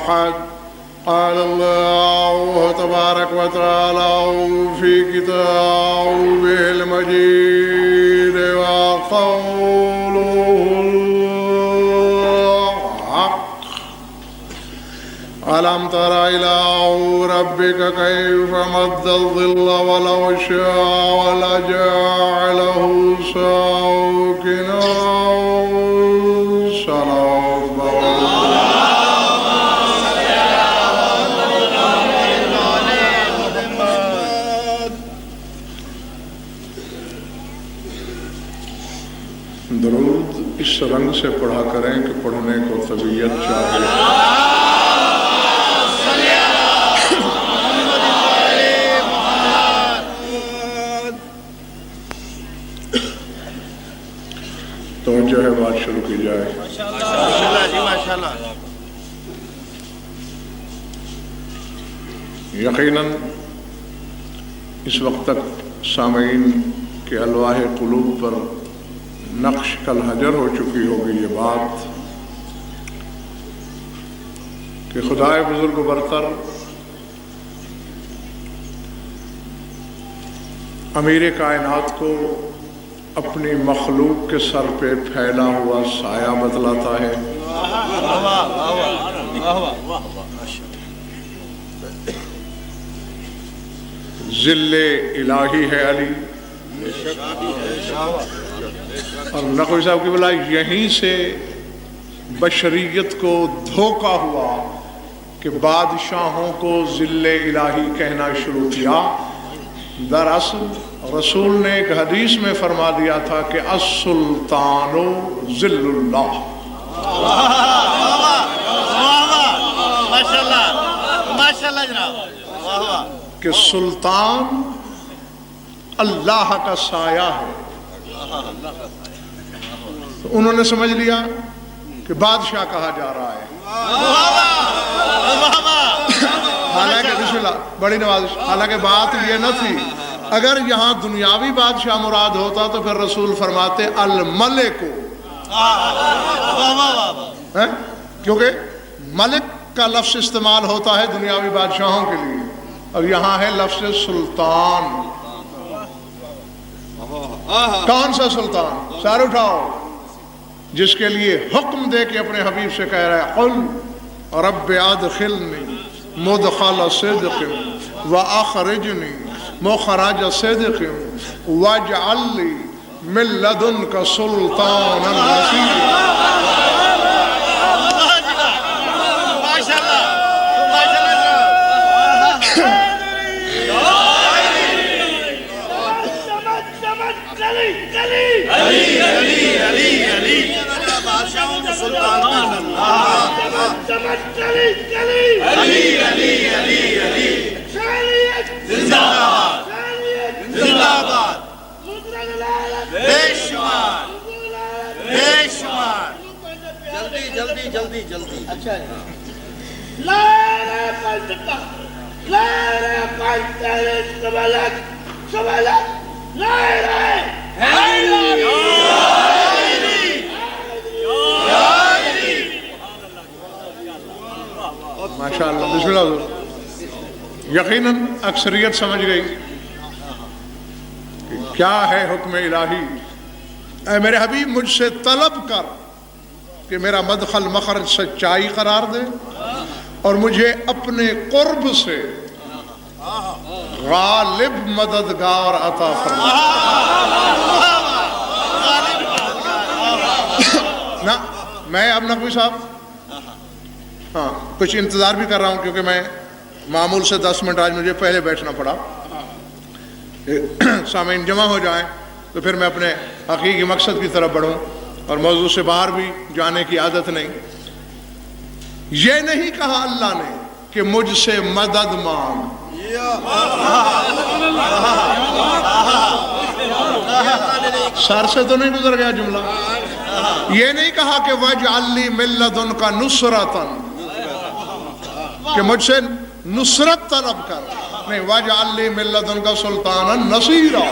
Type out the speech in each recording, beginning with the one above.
أحد. قال الله تبارك وتعالى في كتابه المجيد وقوله الحق: ألم تر إلى ربك كيف مد الظل ولو شاء لجعله ساكنا درود اس رنگ سے پڑھا کریں کہ پڑھنے کو طبیعت چاہے. توجہ ہے، بات شروع کی جائے. یقیناً اس وقت تک سامعین کے الواح قلوب پر نقش کل حجر ہو چکی ہوگی یہ بات کہ خدائے بزرگ و برتر امیر کائنات کو اپنی مخلوق کے سر پہ پھیلا ہوا سایہ بتلاتا ہے. ظل الہی ہے علی. اور نقوی صاحب کی بلا یہیں سے بشریت کو دھوکا ہوا کہ بادشاہوں کو ظل الہی کہنا شروع کیا. دراصل رسول نے ایک حدیث میں فرما دیا تھا کہ السلطان ظل اللہ. ماشاءاللہ جناب. کہ سلطان اللہ کا سایہ ہے. تو انہوں نے سمجھ لیا کہ بادشاہ کہا جا رہا ہے. حالانکہ بسم اللہ بڑی نوازش. حالانکہ بات یہ نہ تھی. اگر یہاں دنیاوی بادشاہ مراد ہوتا تو پھر رسول فرماتے الملک، کیونکہ ملک کا لفظ استعمال ہوتا ہے دنیاوی بادشاہوں کے لیے، اور یہاں ہے لفظ سلطان. کون سا سلطان؟ سار اٹھاؤ. جس کے لیے حکم دے کے اپنے حبیب سے کہہ رہا ہے قل رب ادخلنی مدخل صدق واخرجنی مخرج صدق واجعل لی من لدنک سلطانا نصیرا. جلدی اچھا ہے. ماشاء اللہ. بسم اللہ. یقیناً اکثریت سمجھ گئی کہ کیا ہے حکم الہی. اے میرے حبیب مجھ سے طلب کر کہ میرا مدخل مخرج سچائی قرار دے اور مجھے اپنے قرب سے غالب مددگار عطا فرما. نہ میں اب نقوی صاحب ہاں کچھ انتظار بھی کر رہا ہوں کیونکہ میں معمول سے 10 منٹ آج مجھے پہلے بیٹھنا پڑا. سامعین جمع ہو جائیں تو پھر میں اپنے حقیقی مقصد کی طرف بڑھوں اور موضوع سے باہر بھی جانے کی عادت نہیں. یہ نہیں کہا اللہ نے کہ مجھ سے مدد مانگ. سر سے تو نہیں گزر گیا جملہ. یہ نہیں کہا کہ وَاجْعَلْ لِي مِن لَّدُنْكَ نُصْرَةً کہ مجھ سے نصرت طلب کر. نہیں، وَاجْعَلْ لِي مِن لَّدُنْكَ سُلْطَانًا نَصِيرًا.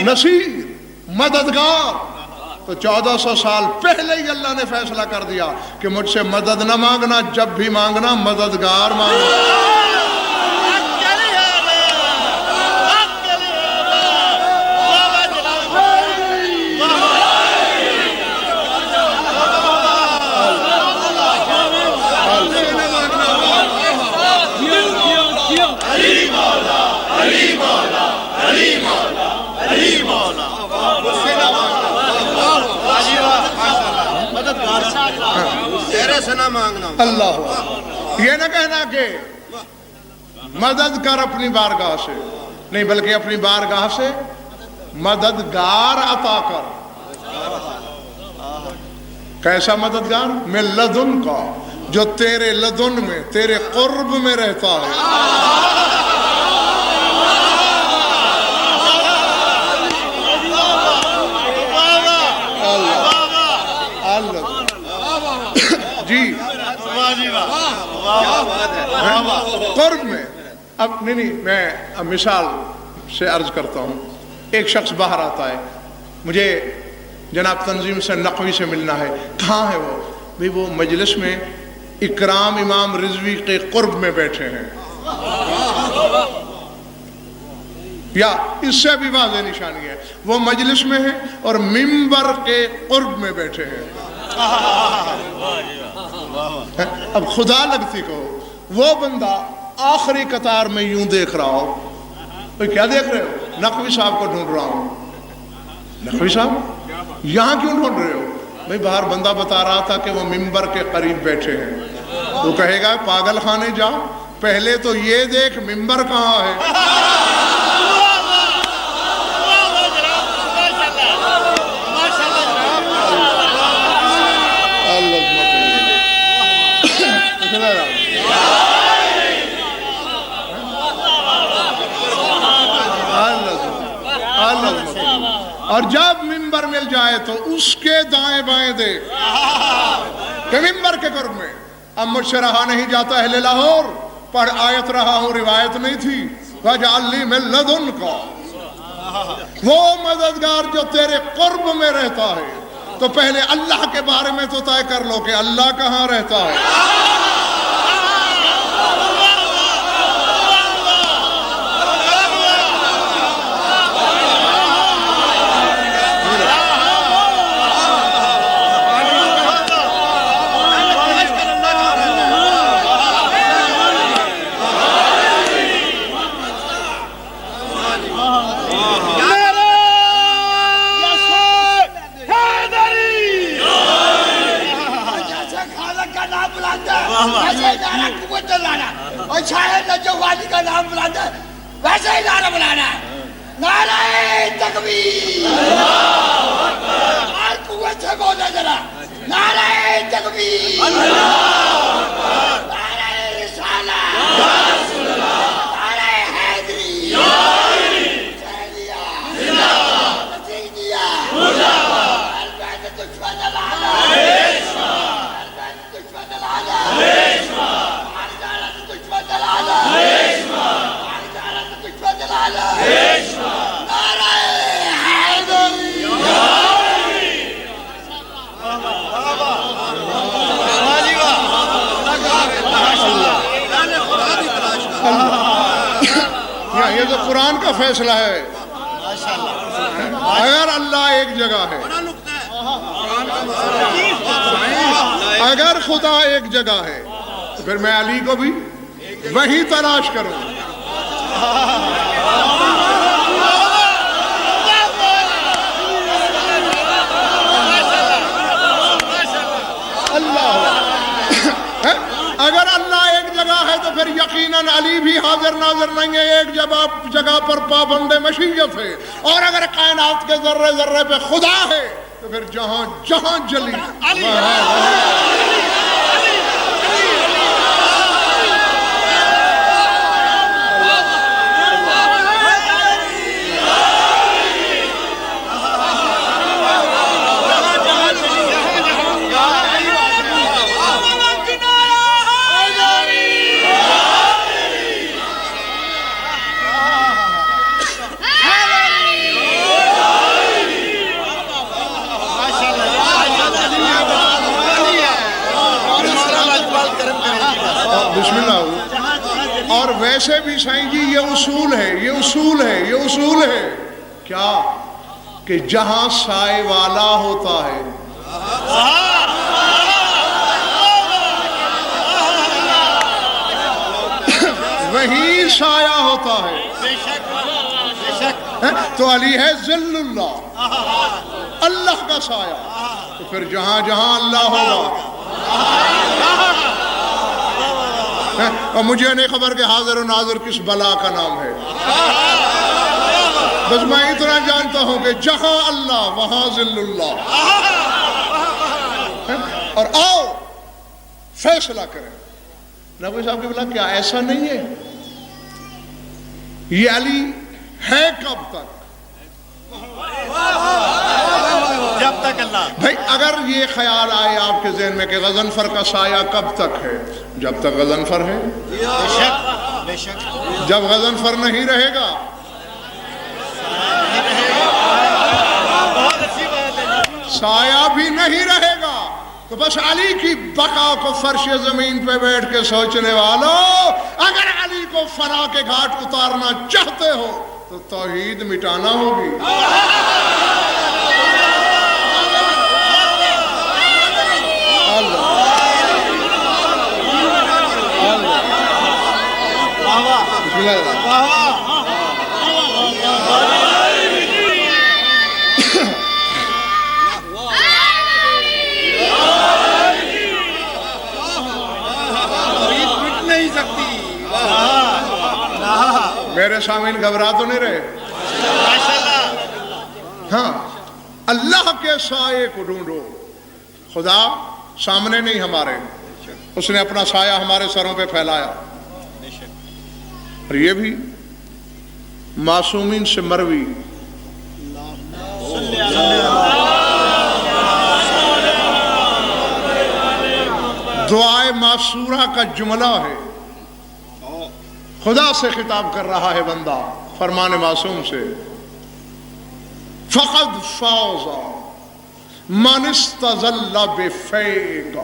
نصیر، مددگار. تو 1400 سال پہلے ہی اللہ نے فیصلہ کر دیا کہ مجھ سے مدد نہ مانگنا، جب بھی مانگنا مددگار مانگنا۔ اللہ، یہ نہ کہنا کہ مدد کر اپنی بارگاہ سے، نہیں بلکہ اپنی بارگاہ سے مددگار عطا کر۔ کیسا مددگار؟ من لدن کا، جو تیرے لدن میں، تیرے قرب میں رہتا ہے۔ جی قرب میں، اب نہیں میں اب مثال سے عرض کرتا ہوں۔ ایک شخص باہر آتا ہے، مجھے جناب تنظیم سے نقوی سے ملنا ہے۔ کہاں ہے وہ؟ بھئی وہ مجلس میں اکرام امام رضوی کے قرب میں بیٹھے ہیں، یا اس سے بھی واضح نشانی ہے وہ مجلس میں ہے اور منبر کے قرب میں بیٹھے ہیں۔ اب خدا لگتی کہو، وہ بندہ آخری قطار میں یوں دیکھ رہا ہو، کیا دیکھ رہے ہو؟ نقوی صاحب کو ڈھونڈ رہا ہوں۔ نقوی صاحب یہاں کیوں ڈھونڈ رہے ہو؟ بھئی باہر بندہ بتا رہا تھا کہ وہ منبر کے قریب بیٹھے ہیں۔ وہ کہے گا پاگل خانے جا، پہلے تو یہ دیکھ منبر کہاں ہے۔ اور جب منبر مل جائے تو اس کے دائیں بائیں دیکھ کہ منبر کے قرب میں۔ اب مجھ سے رہا نہیں جاتا اہل لاہور، پڑھ آیت رہا ہوں، روایت نہیں تھی، وَاجْعَلْ لِي مِن لَدُنْكَ، وہ مددگار جو تیرے قرب میں رہتا ہے۔ تو پہلے اللہ کے بارے میں تو طے کر لو کہ اللہ کہاں رہتا ہے۔ اور شاید جو والی کا نام بلانا ویسے ہی نعرہ بلانا ہے، نعرہ تکبیر، اور قوت سے بولے ذرا، نعرہ تکبیر، نعرہ رسالت، نعرہ حیدری، حسینیہ، مسیحیہ، البیت دشمن العالم، البیت دشمن العالم، یہ تو قرآن کا فیصلہ ہے۔ اگر اللہ ایک جگہ ہے، اگر خدا ایک جگہ ہے تو پھر میں علی کو بھی وہی تلاش کروں۔ اگر اللہ ایک جگہ ہے تو پھر یقیناً علی بھی حاضر ناظر نہیں ہے، ایک جگہ پر پابند مشیت ہے۔ اور اگر کائنات کے ذرے ذرے پہ خدا ہے تو پھر جہاں جہاں جلی ویسے بھی سائیں جی یہ اصول ہے، یہ اصول ہے، یہ اصول ہے کیا کہ جہاں سائے والا ہوتا ہے وہیں سایہ ہوتا ہے۔ تو علی ہے ظل اللہ، اللہ کا سایہ، تو پھر جہاں جہاں اللہ ہوگا۔ اور مجھے نہیں خبر کہ حاضر و ناظر کس بلا کا نام ہے، بس میں اتنا جانتا ہوں کہ جہاں اللہ وہاں ظل اللہ۔ اور آؤ فیصلہ کریں۔ نبوی صاحب کی بلا کیا ایسا نہیں ہے؟ یہ علی ہے کب تک؟ جب تک اللہ۔ بھائی اگر یہ خیال آئے آپ کے ذہن میں کہ غضنفر کا سایہ کب تک ہے؟ جب تک غضنفر ہے۔ بے شک بے شک۔ جب غضنفر نہیں رہے گا بہت اچھی بات ہے۔ سایہ بھی نہیں رہے گا۔ تو بس علی کی بقا کو فرش زمین پہ بیٹھ کے سوچنے والوں، اگر علی کو فنا کے گھاٹ اتارنا چاہتے ہو تو توحید مٹانا ہوگی۔ میرے سامعین گھبرا تو نہیں رہے؟ ہاں، اللہ کے سائے کو ڈھونڈو۔ خدا سامنے نہیں ہمارے، اس نے اپنا سایہ ہمارے سروں پہ پھیلایا۔ اور یہ بھی معصومین سے مروی دعائے معصورہ کا جملہ ہے۔ خدا سے خطاب کر رہا ہے بندہ فرمان معصوم سے، فقد فاز من استظل بفیک،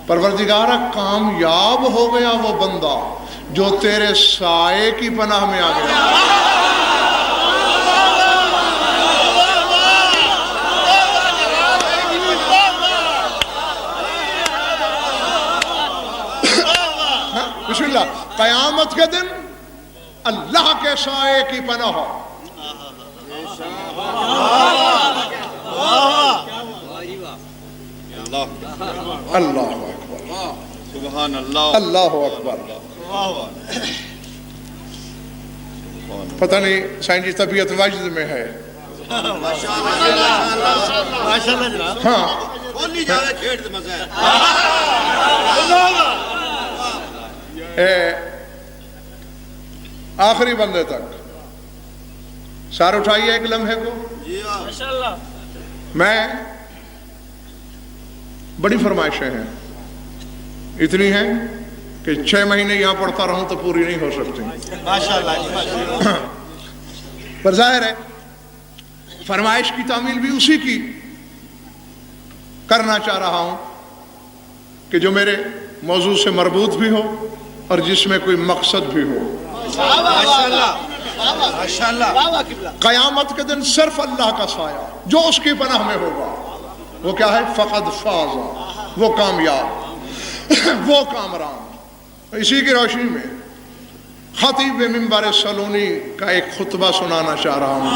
پروردگارہ کامیاب ہو گیا وہ بندہ جو تیرے سائے کی پناہ میں آ گیا۔ بسم اللہ، قیامت کے دن اللہ کے سائے کی پناہ۔ اللہ اکبر، سبحان اللہ، اللہ اکبر۔ پتہ نہیں سائن جی طبیعت وجد میں ہے۔ ہاں آخری بندے تک سار اٹھائیے ایک لمحے کو۔ میں بڑی فرمائشیں ہیں، اتنی ہیں کہ 6 مہینے یہاں پڑھتا رہوں تو پوری نہیں ہو سکتی۔ پر ظاہر ہے فرمائش کی تعمیل بھی اسی کی کرنا چاہ رہا ہوں کہ جو میرے موضوع سے مربوط بھی ہو اور جس میں کوئی مقصد بھی ہو۔ قیامت کے دن صرف اللہ کا سایہ جو اس کی پناہ میں ہوگا وہ کیا ہے؟ فقد فاز، وہ کامیاب، وہ کامران۔ اسی کی روشنی میں خطیب منبر سلونی کا ایک خطبہ سنانا چاہ رہا ہوں۔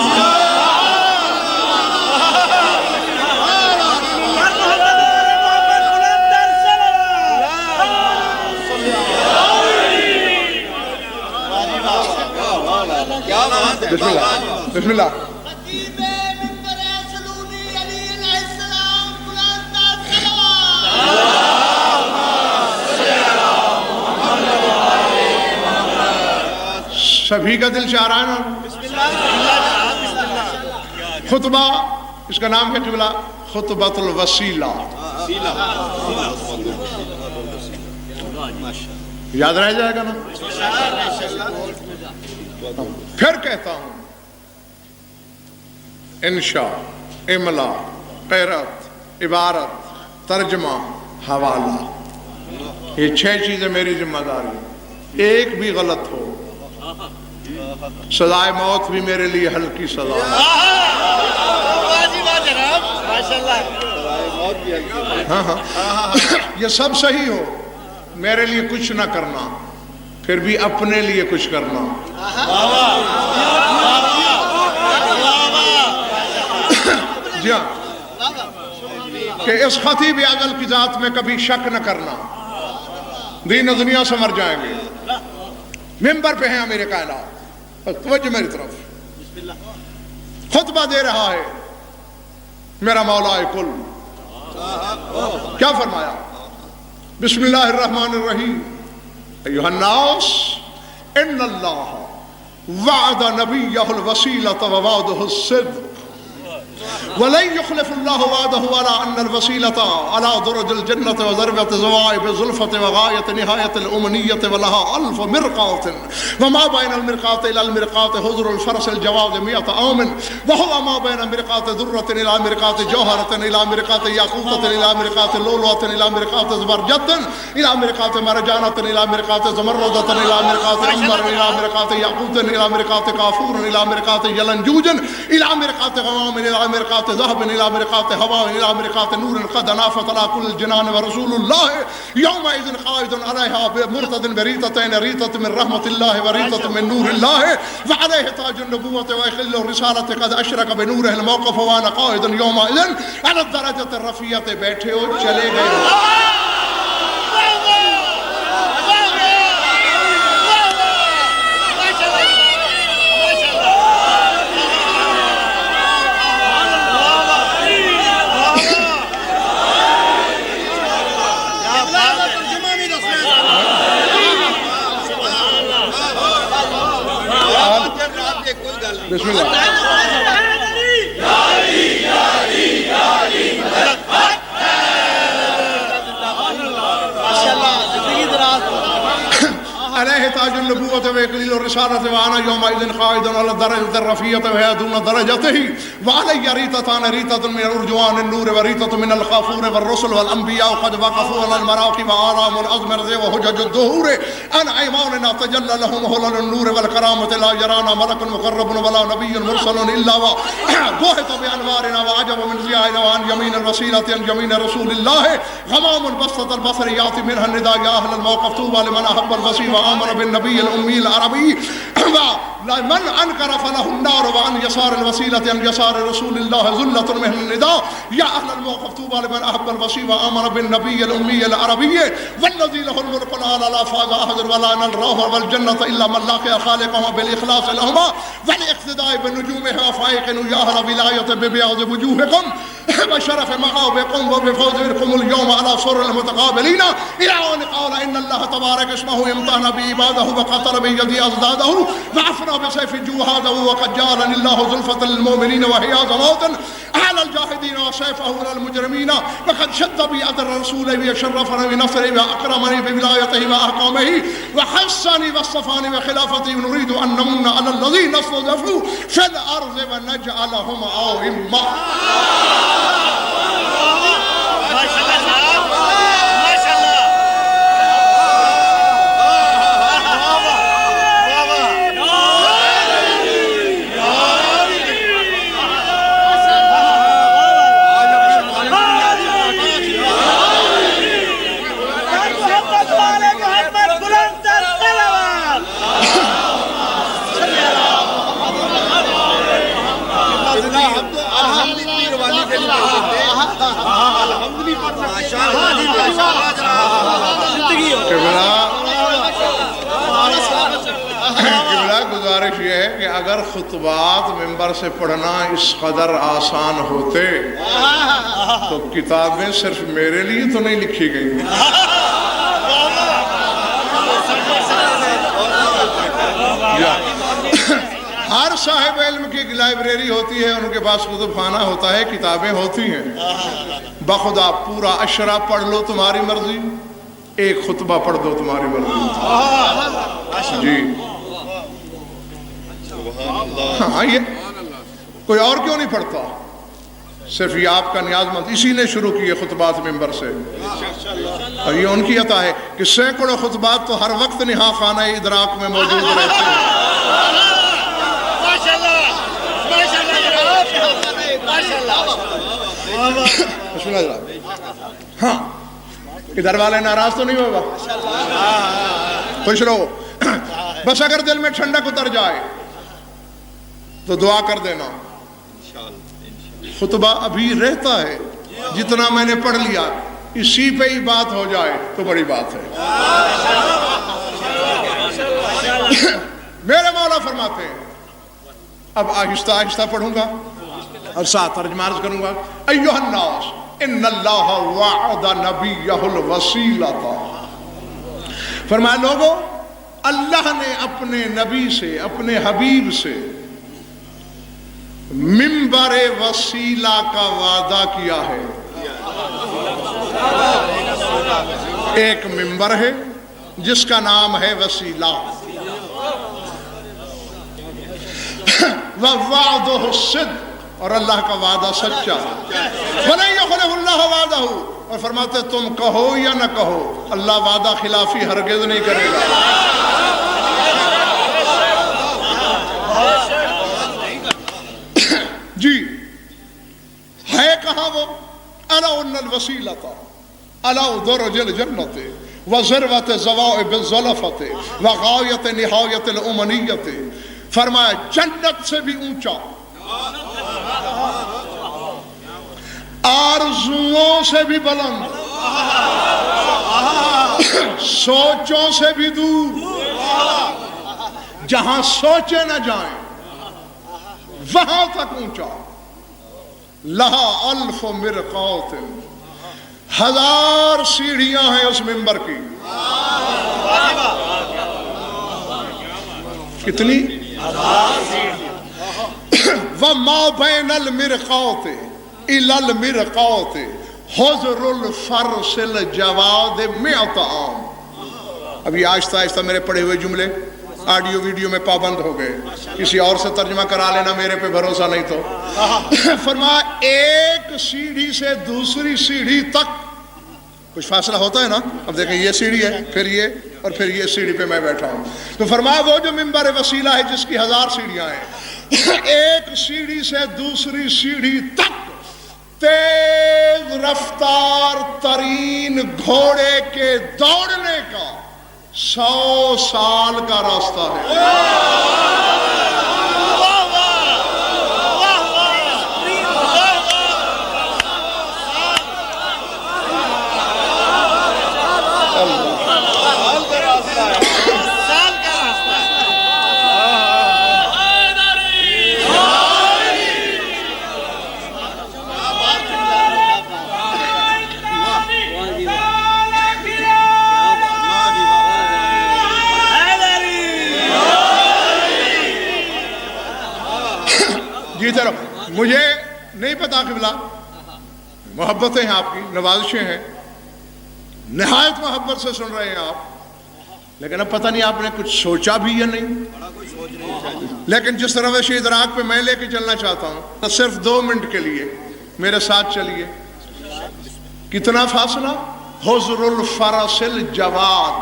بسم اللہ، بسم اللہ۔ خطیب منبر سلونی علی علیہ السلام بلند صلوات۔ سبھی کا دل چاہ رہا ہے نا؟ خطبہ اس کا نام ہے قبلہ خطبۃ الوسیلہ۔ یاد رہ جائے گا نا؟ پھر کہتا ہوں، انشاء، املا، قرأت، عبارت، ترجمہ، حوالہ، یہ 6 چیزیں میری ذمہ داری۔ ایک بھی غلط ہو سزائے موت بھی میرے لیے ہلکی سزا ہے۔ ہاں یہ سب صحیح ہو، میرے لیے کچھ نہ کرنا، پھر بھی اپنے لیے کچھ کرنا۔ جی ہاں، کہ اس خطیب اعظم کی ذات میں کبھی شک نہ کرنا، دین و دنیا سے مر جائیں گے۔ ممبر پہ ہیں امیر کائنات، توجہ میری طرف، خطبہ دے رہا ہے میرا مولا کل۔ کیا فرمایا؟ بسم اللہ الرحمن الرحیم، ایھا الناس ان اللہ وعد نبیہ الوسیلۃ ووعدہ الصدق ولن يخلف الله وعده على أن الوسيلة على درج الجنة وذروة زوائب الزلفة وغاية نهاية الأمنية ولها ألف مرقاة وما بين المرقاة إلى المرقاة هذر الفرس الجواد 100 عام وهو ما بين مرقاة ذرة إلى مرقاة جوهرة إلى مرقاة ياقوتة إلى مرقاة لؤلؤة إلى مرقاة زبرجد إلى مرقاة مرجانة إلى مرقاة زمردة إلى مرقاة عنبر إلى مرقاة ياقوت إلى مرقاة كافور إلى مرقاة يلنجوج إلى مرقاة غمام إلى مرقات ذهب إلى مرقات هواء إلى مرقات نور قد نافت على كل الجنان ورسول الله يومئذ قائد عليها بمرتد بريتتين ريتة من رحمة الله وريتة من نور الله وعليه تاج النبوة وإخل الرسالة قد أشرك بنوره الموقف وأنا قائد يومئذ على الدرجة الرفيعة بیٹھے ہو چلے گئے بسم اللہ۔ علیہ تاج النبوة وإكليل الرسالة وأنا يومئذ قائد على الدرجة الرفيعة وهي دون درجته وعلي ريتتان ريتة من أرجوان النور وريتة من الخافور والرسل والأنبياء قد وقفوا على المراقب وآرام الأزمر وهجج الدهور أن أيماننا تجلى لهم هلل النور والكرامة لا يرانا ملك مقرب ولا نبي مرسل إلا وبهت بأنوارنا وعجب من ضيائنا وعن يمين الوسيلة عن يمين رسول الله غمام بسطة البصر يأتي منها النداء يا أهل الموقف طوبى لمن أحب الوسيلة وآمن بالنبي الأمي العربي من أنكر فله النار وعن يسار الوسيلة عن يسار رسول الله ذلة من النداء يا أهل الموقف طوبى لمن أحب الوسيلة وآمن بالنبي الأمي العربي والذي له الملك الأعلى لا فاز أحد ولا نلراه والجنة إلا من لاقي خالقه بالإخلاص لهما والاقتداء بنجومها فأيقنوا يا أهل ولاية ببياض وجوهكم بشرف مقابكم وبفوزكم اليوم على سر المتقابلين إلى أن قال إن الله تبارك اسمه امتحن بعباده وقتل بيدي أضداده وعفنا بسيف جهاده وقد جعلني الله زلفة للمؤمنين وهي موتا على الجاهدين وسيفه على المجرمين وقد شد بيئة الرسول وشرفني بنصره وأكرمني بولايته وأحكامه وحسني واصطفاني وخلافتي نريد أن نمن على الذين استضعفوا في الأرض ونجعلهم أئمة. گزارش یہ ہے کہ اگر خطبات ممبر سے پڑھنا اس قدر آسان ہوتے تو کتابیں صرف میرے لیے تو نہیں لکھی گئی. ہر صاحب علم کی لائبریری ہوتی ہے، ان کے پاس کتب خانہ ہوتا ہے، کتابیں ہوتی ہیں. بخدا پورا اشرا پڑھ لو تمہاری مرضی، ایک خطبہ پڑھ دو تمہاری مرضی. جی ہاں، یہ کوئی اور کیوں نہیں پڑھتا؟ صرف یہ آپ کا نیاز مند. اسی نے شروع کیے خطبات ممبر سے، اور یہ ان کی عطا ہے کہ سینکڑوں خطبات تو ہر وقت نہا خانہ ادراک میں موجود رہتے ہیں. بسم اللہ جناب. ہاں ادھر والے ناراض تو نہیں ہوگا؟ خوش رہو. بس اگر دل میں ٹھنڈک اتر جائے تو دعا کر دینا. خطبہ ابھی رہتا ہے، جتنا میں نے پڑھ لیا اسی پہ ہی بات ہو جائے تو بڑی بات ہے. میرے مولا فرماتے ہیں، اب آہستہ آہستہ پڑھوں گا اور ساتھ ترجمہ عرض کروں گا. ایھا الناس ان اللہ وعد نبیہ الوسیلۃ. فرمایا لوگو، اللہ نے اپنے نبی سے، اپنے حبیب سے ممبر وسیلہ کا وعدہ کیا ہے. ایک ممبر ہے جس کا نام ہے وسیلہ. وَوَعْدُهُ الصِّدْقُ، اور اللہ کا وعدہ سچا. وَلَن يُخْلِفَ اللَّهُ وَعْدَهُ، اور فرماتے تم کہو یا نہ کہو اللہ وعدہ خلافی ہرگز نہیں کرے گا. جی ہے کہاں وہ؟ أَلَا إِنَّ الْوَسِيلَةَ أَلَا دَرَجَ الْجَنَّةِ وَذِرْوَةَ زَوَائِبِ الزُّلَفَةِ وَغَایَةِ نِہایَةِ الْأُمَنِیَّةِ. فرمایا جنت سے بھی اونچا، آرزوؤں سے بھی بلند، سوچوں سے بھی دور، جہاں سوچے نہ جائیں وہاں تک اونچا. لہا الف مرقات، 1000 سیڑھیاں ہیں اس ممبر کی. کتنی؟ وَمَا بَيْنَ الْمِرْقَاتِ إِلَى الْمِرْقَاتِ حُذْرُ الْفَرْسِ الْجَوَادِ مِئَةَ عَامٍ. ابھی آہستہ آہستہ میرے پڑھے ہوئے جملے آڈیو ویڈیو میں پابند ہو گئے، کسی اور سے ترجمہ کرا لینا، میرے پہ بھروسہ نہیں تو. فرمایا ایک سیڑھی سے دوسری سیڑھی تک کچھ فاصلہ ہوتا ہے نا. اب دیکھیں یہ سیڑھی ہے، پھر یہ، اور پھر یہ سیڑھی پہ میں بیٹھا ہوں. تو فرمایا وہ جو ممبر وسیلہ ہے جس کی 1000 سیڑھیاں ہیں، ایک سیڑھی سے دوسری سیڑھی تک تیز رفتار ترین گھوڑے کے دوڑنے کا 100 سال کا راستہ ہے. جیتے رہو. مجھے نہیں پتا قبلہ، محبتیں ہیں آپ کی، نوازشیں ہیں، نہایت محبت سے سن رہے ہیں آپ، لیکن اب پتہ نہیں آپ نے کچھ سوچا بھی یا نہیں. لیکن جس روش ادراک پہ میں لے کے چلنا چاہتا ہوں، تو صرف 2 منٹ کے لیے میرے ساتھ چلیے. کتنا فاصلہ؟ حضر الفرس الجواد.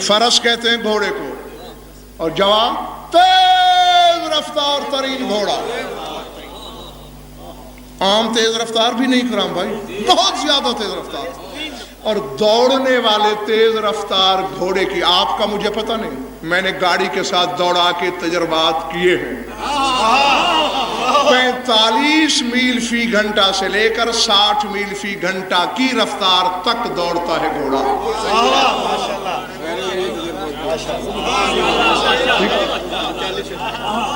فرس کہتے ہیں گھوڑے کو، اور جواد تیز رفتار ترین گھوڑا. عام تیز رفتار بھی نہیں کرام بھائی، بہت زیادہ تیز رفتار. اور دوڑنے والے تیز رفتار گھوڑے کی آپ کا مجھے پتہ نہیں، میں نے گاڑی کے ساتھ دوڑا کے تجربات کیے ہیں. 45 میل فی گھنٹہ سے لے کر 60 میل فی گھنٹہ کی رفتار تک دوڑتا ہے گھوڑا.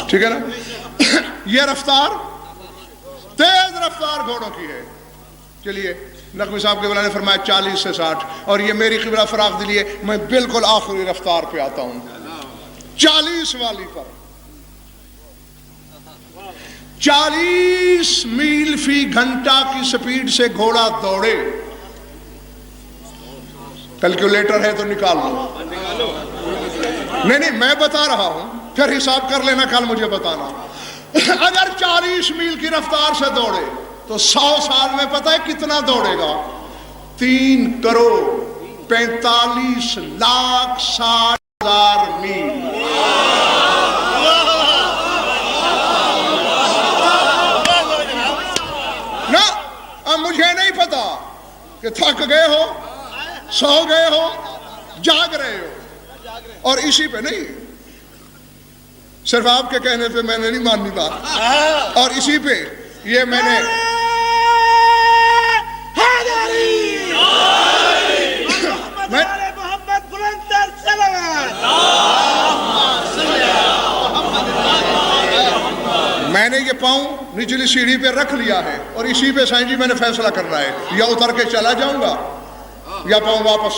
ٹھیک ہے نا؟ یہ رفتار تیز رفتار گھوڑوں کی ہے. چلیے نقوی صاحب کے نے فرمایا 40 سے 60، اور یہ میری قبلہ فراغ دلیے میں بالکل آخری رفتار پہ آتا ہوں 40 والی پر. 40 میل فی گھنٹہ کی سپیڈ سے گھوڑا دوڑے. کیلکولیٹر ہے تو نکال لو. نہیں میں بتا رہا ہوں، پھر حساب کر لینا، کل مجھے بتانا. اگر 40 میل کی رفتار سے دوڑے تو 100 سال میں پتہ ہے کتنا دوڑے گا؟ 3 کروڑ 45 لاکھ 60 ہزار میل. نا کہ تھک گئے ہو، سو گئے ہو، جاگ رہے ہو، اور اسی پہ نہیں، صرف آپ کے کہنے پہ میں نے نہیں ماننی بات، اور اسی پہ یہ میں نے میں نے یہ پاؤں نچلی سیڑھی پہ رکھ لیا ہے، اور اسی پہ سائیں جی میں نے فیصلہ کرنا ہے، یا اتر کے چلا جاؤں گا یا پاؤں واپس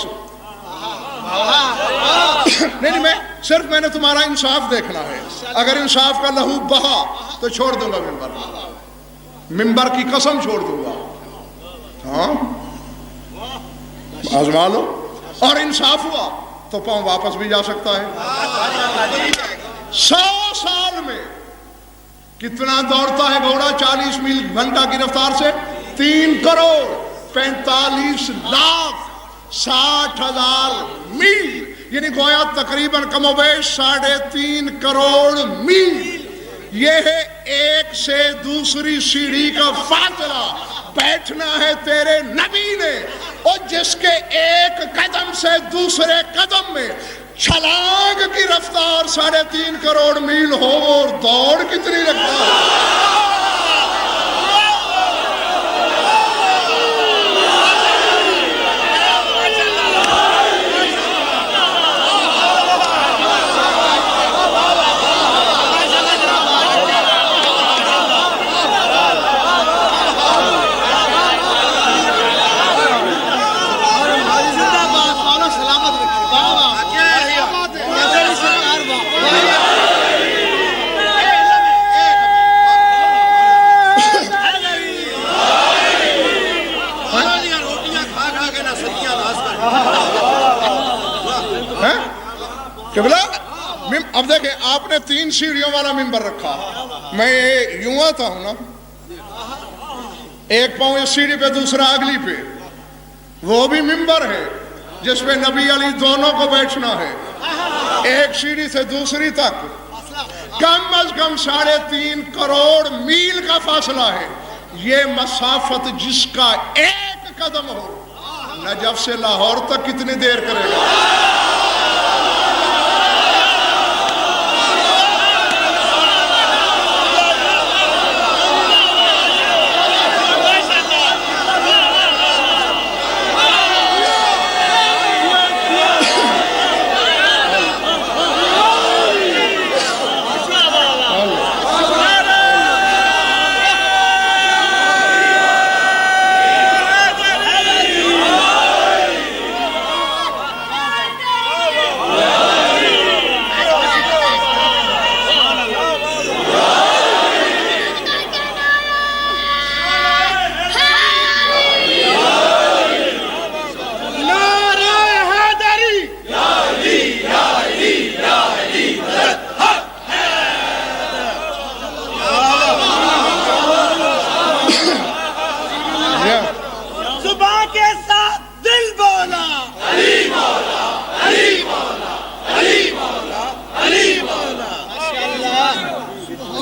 نہیں، میں نے تمہارا انصاف دیکھنا ہے، اگر انصاف کا لہو بہا تو چھوڑ دوں گا ممبر کی قسم چھوڑ دوں گا، ہاں آزما لو، اور انصاف ہوا تو پاؤں واپس بھی جا سکتا ہے۔ 100 سال میں کتنا دوڑتا ہے گھوڑا 40 میل گھنٹہ کی رفتار سے؟ 3 کروڑ 45 لاکھ 60,000 میل، یعنی گویا تقریباً کم و بیش 3.5 کروڑ میل۔ یہ ہے ایک سے دوسری سیڑھی کا فاصلہ، بیٹھنا ہے تیرے نبی نے، اور جس کے ایک قدم سے دوسرے قدم میں چھلانگ کی رفتار 3.5 کروڑ میل ہو، اور دوڑ کتنی لگتا ہے؟ اب دیکھیں، آپ نے 3 سیڑھیوں والا ممبر رکھا، میں یوں آتا ہوں نا، ایک پاؤں اس سیڑھی پہ دوسرا اگلی پہ، وہ بھی ممبر ہے جس پہ نبی علی دونوں کو بیٹھنا ہے، ایک سیڑھی سے دوسری تک کم از کم 3.5 کروڑ میل کا فاصلہ ہے۔ یہ مسافت جس کا ایک قدم ہو، نجف سے لاہور تک کتنی دیر کرے گا؟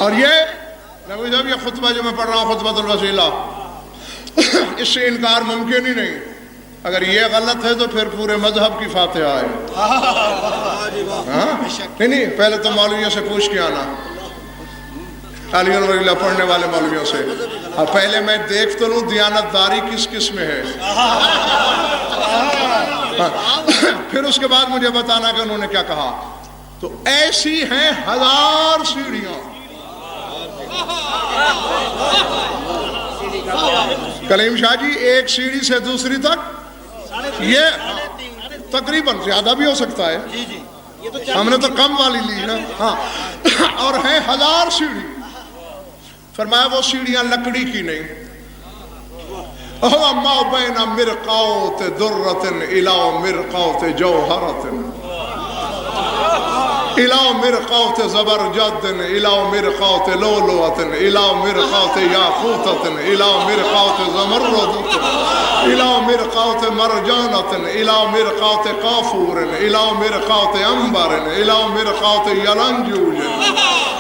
اور یہ خطبہ جو میں پڑھ رہا ہوں، خطبۃ الوسیلہ، اس سے انکار ممکن ہی نہیں۔ اگر یہ غلط ہے تو پھر پورے مذہب کی فاتحہ ہے۔ نہیں، پہلے تو مولویوں سے پوچھ کے آنا، علی ولی اللہ پڑھنے والے مولویوں سے، اور پہلے میں دیکھ تو لوں دیانت داری کس کس میں ہے، پھر اس کے بعد مجھے بتانا کہ انہوں نے کیا کہا۔ تو ایسی ہیں 1000 سیڑھیاں۔ کلیم شاہ جی، ایک سیڑھی سے دوسری تک یہ تقریباً زیادہ بھی ہو سکتا ہے، ہم نے تو کم والی لی نا، ہاں، اور ہیں 1000 سیڑھی۔ فرمایا وہ سیڑھیاں لکڑی کی نہیں، ما بین مرقوت درۃ الی مرقوت جوہرۃ الی مرقوت زبرجد الی مرقوت لؤلؤۃ الی مرقوت یاقوتۃ الی مرقوت زمرد الی مرقوت مرجانۃ الی مرقوت کافور الی مرقوت عنبر الی مرقوت یلنجوج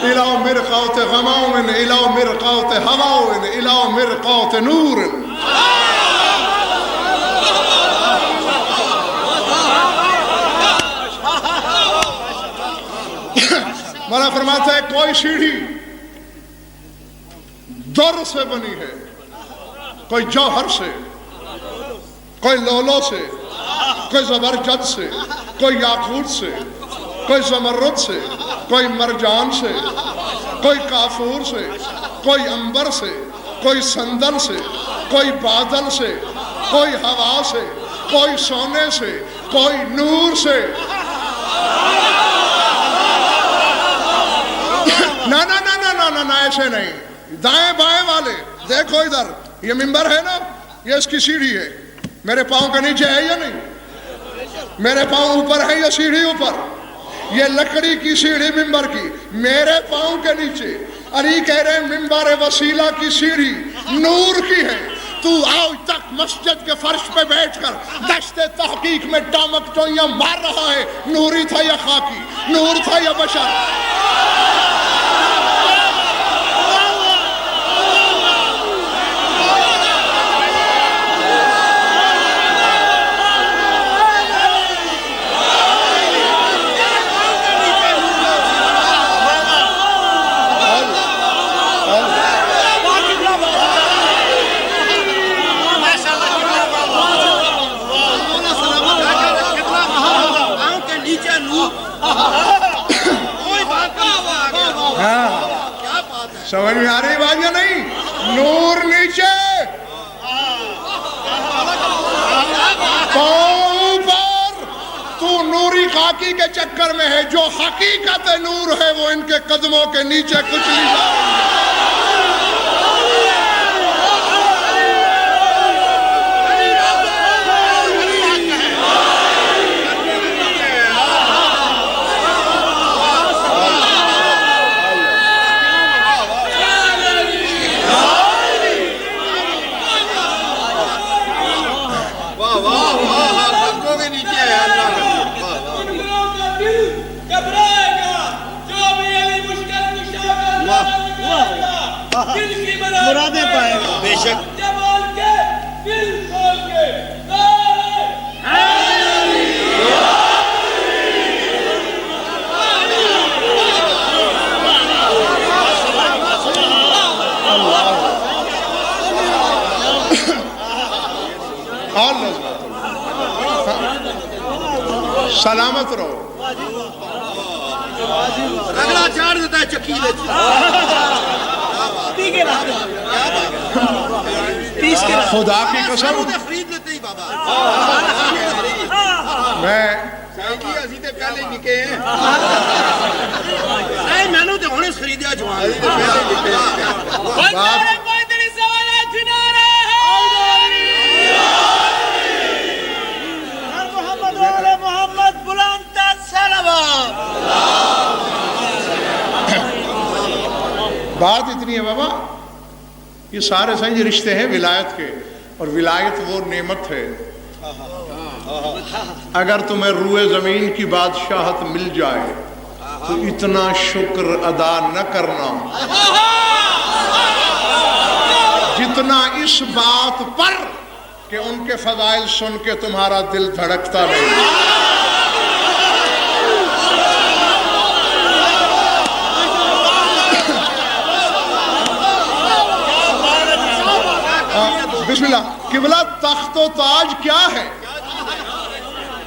الی مرقوت غمام الی مرقوت ہوا الی مرقوت نور۔ مولا فرماتا ہے کوئی سیڑھی در سے بنی ہے، کوئی جوہر سے، کوئی لولو سے، کوئی زبرجد سے، کوئی یاقوت سے، کوئی زمرد سے، کوئی مرجان سے، کوئی کافور سے، کوئی عنبر سے، کوئی سندل سے، کوئی بادل سے، کوئی ہوا سے، کوئی سونے سے، کوئی نور سے۔ نہ ایسے نہیں، دائیں بائیں والے دیکھو ادھر، یہ ممبر ہے نا، یہ اس کی سیڑھی ہے، میرے پاؤں کے نیچے ہے یا نہیں؟ میرے پاؤں اوپر ہے یا سیڑھی اوپر؟ یہ لکڑی کی سیڑھی ممبر کی میرے پاؤں کے نیچے۔ علی کہہ رہے ہیں ممبر وسیلہ کی سیڑھی نور کی ہے، تو آج تک مسجد کے فرش پہ بیٹھ کر دشت تحقیق میں ٹامک ٹوئیاں مار رہا ہے، نوری تھا یا خاکی، نور تھا یا بشر؟ سمجھ میں آ رہی بات یا نہیں؟ نور نیچے، پاؤں پر۔ تو نوری خاکی کے چکر میں ہے، جو حقیقت نور ہے وہ ان کے قدموں کے نیچے کچھ نہیں۔ مرادیں پائے گا بے شک۔ سلامت رہو۔ اگلا چاڑ دیتا ہے چکیلے خدا کی قسم خرید لیتے ہی بابا پہلے نکے ہیں میں نے تو ہونے خریدیا جوان محمد بلند سلام۔ بات اتنی ہے بابا، یہ سارے سنج رشتے ہیں ولایت کے، اور ولایت وہ نعمت ہے۔ اگر تمہیں روئے زمین کی بادشاہت مل جائے تو اتنا شکر ادا نہ کرنا جتنا اس بات پر کہ ان کے فضائل سن کے تمہارا دل دھڑکتا نہیں۔ بسم اللہ۔ قبلہ تخت و تاج کیا ہے؟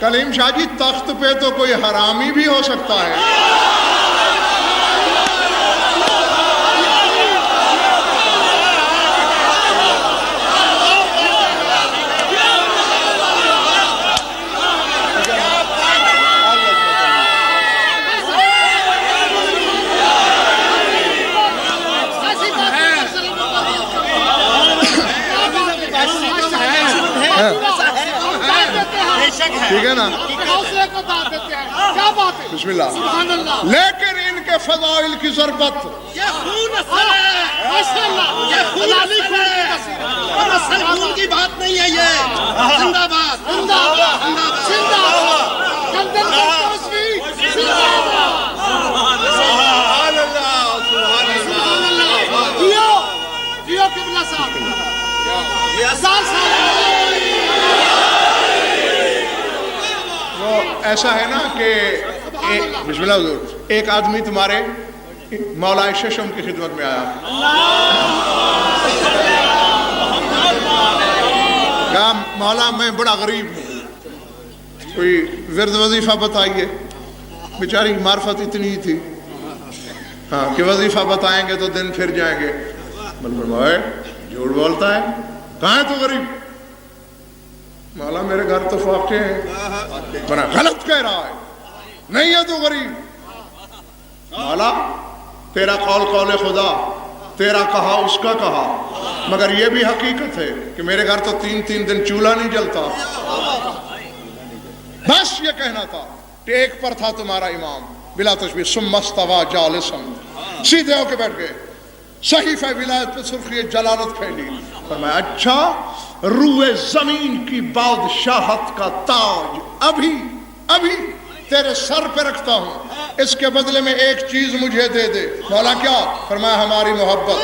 کلیم شاہ جی تخت پہ تو کوئی حرامی بھی ہو سکتا ہے۔ ٹھیک ہے نا؟ بسم اللہ۔ لیکن ان کے فضائل کی ضربت خون کی بات نہیں ہے، یہ زندہ باد ایسا ہے نا کہ بسم اللہ حضور. ایک آدمی تمہارے مولا ششم کی خدمت میں آیا, کہا مولا میں بڑا غریب ہوں, کوئی ورد وظیفہ بتائیے. بیچاری معرفت اتنی ہی تھی ہاں کہ وظیفہ بتائیں گے تو دن پھر جائیں گے. فرمایا جھوٹ بولتا ہے, کہاں ہے تو غریب؟ مولا میرے گھر تو فاقے ہیں. بنا غلط کہہ رہا ہے, نہیں ہے تو غریب. مولا تیرا قول قول خدا, تیرا کہا اس کا کہا, مگر یہ بھی حقیقت ہے کہ میرے گھر تو 3 دن چولہا نہیں جلتا. بس یہ کہنا تھا. ٹیک پر تھا تمہارا امام بلا تشبیہ. ثم استوى جالسا, سیدھے ہو کے بیٹھ گئے. صحیفہ ولایت پہ سرخی جلالت پھیلی. فرمایا اچھا, روئے زمین کی بادشاہت کا تاج ابھی تیرے سر پہ رکھتا ہوں, اس کے بدلے میں ایک چیز مجھے دے دے. مولا کیا؟ فرمایا ہماری محبت.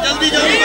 جلدی جلدی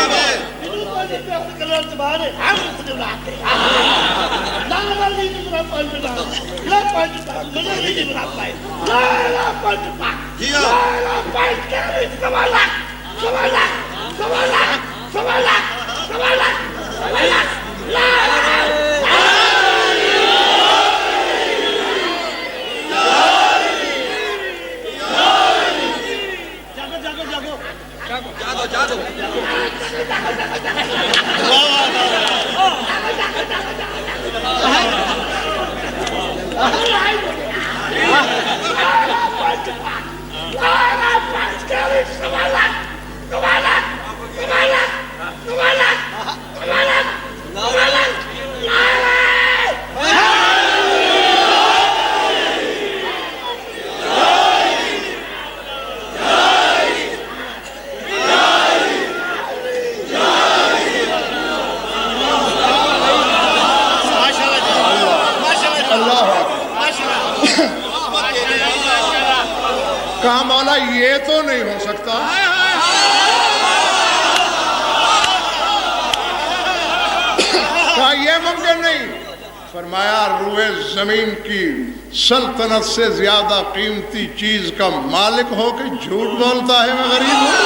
کہا مولا یہ تو نہیں ہو سکتا. کہا یہ ممکن نہیں. فرمایا روئے زمین کی سلطنت سے زیادہ قیمتی چیز کا مالک ہو کے جھوٹ بولتا ہے میں غریب ہوں.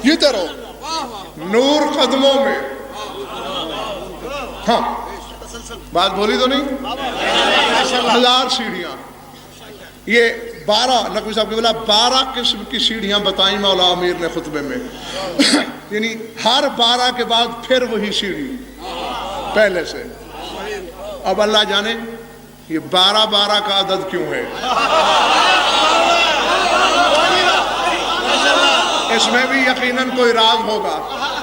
جیتے رہو نور قدموں میں. ہاں بات بولی تو نہیں. 1000 سیڑھیاں, یہ 12 نقوی صاحب کے بولا 12 قسم کی سیڑھیاں بتائیں مولا امیر نے خطبے میں. یعنی ہر 12 کے بعد پھر وہی سیڑھی پہلے سے. اب اللہ جانے یہ 12 کا عدد کیوں ہے. اس میں بھی یقیناً کوئی راز ہوگا,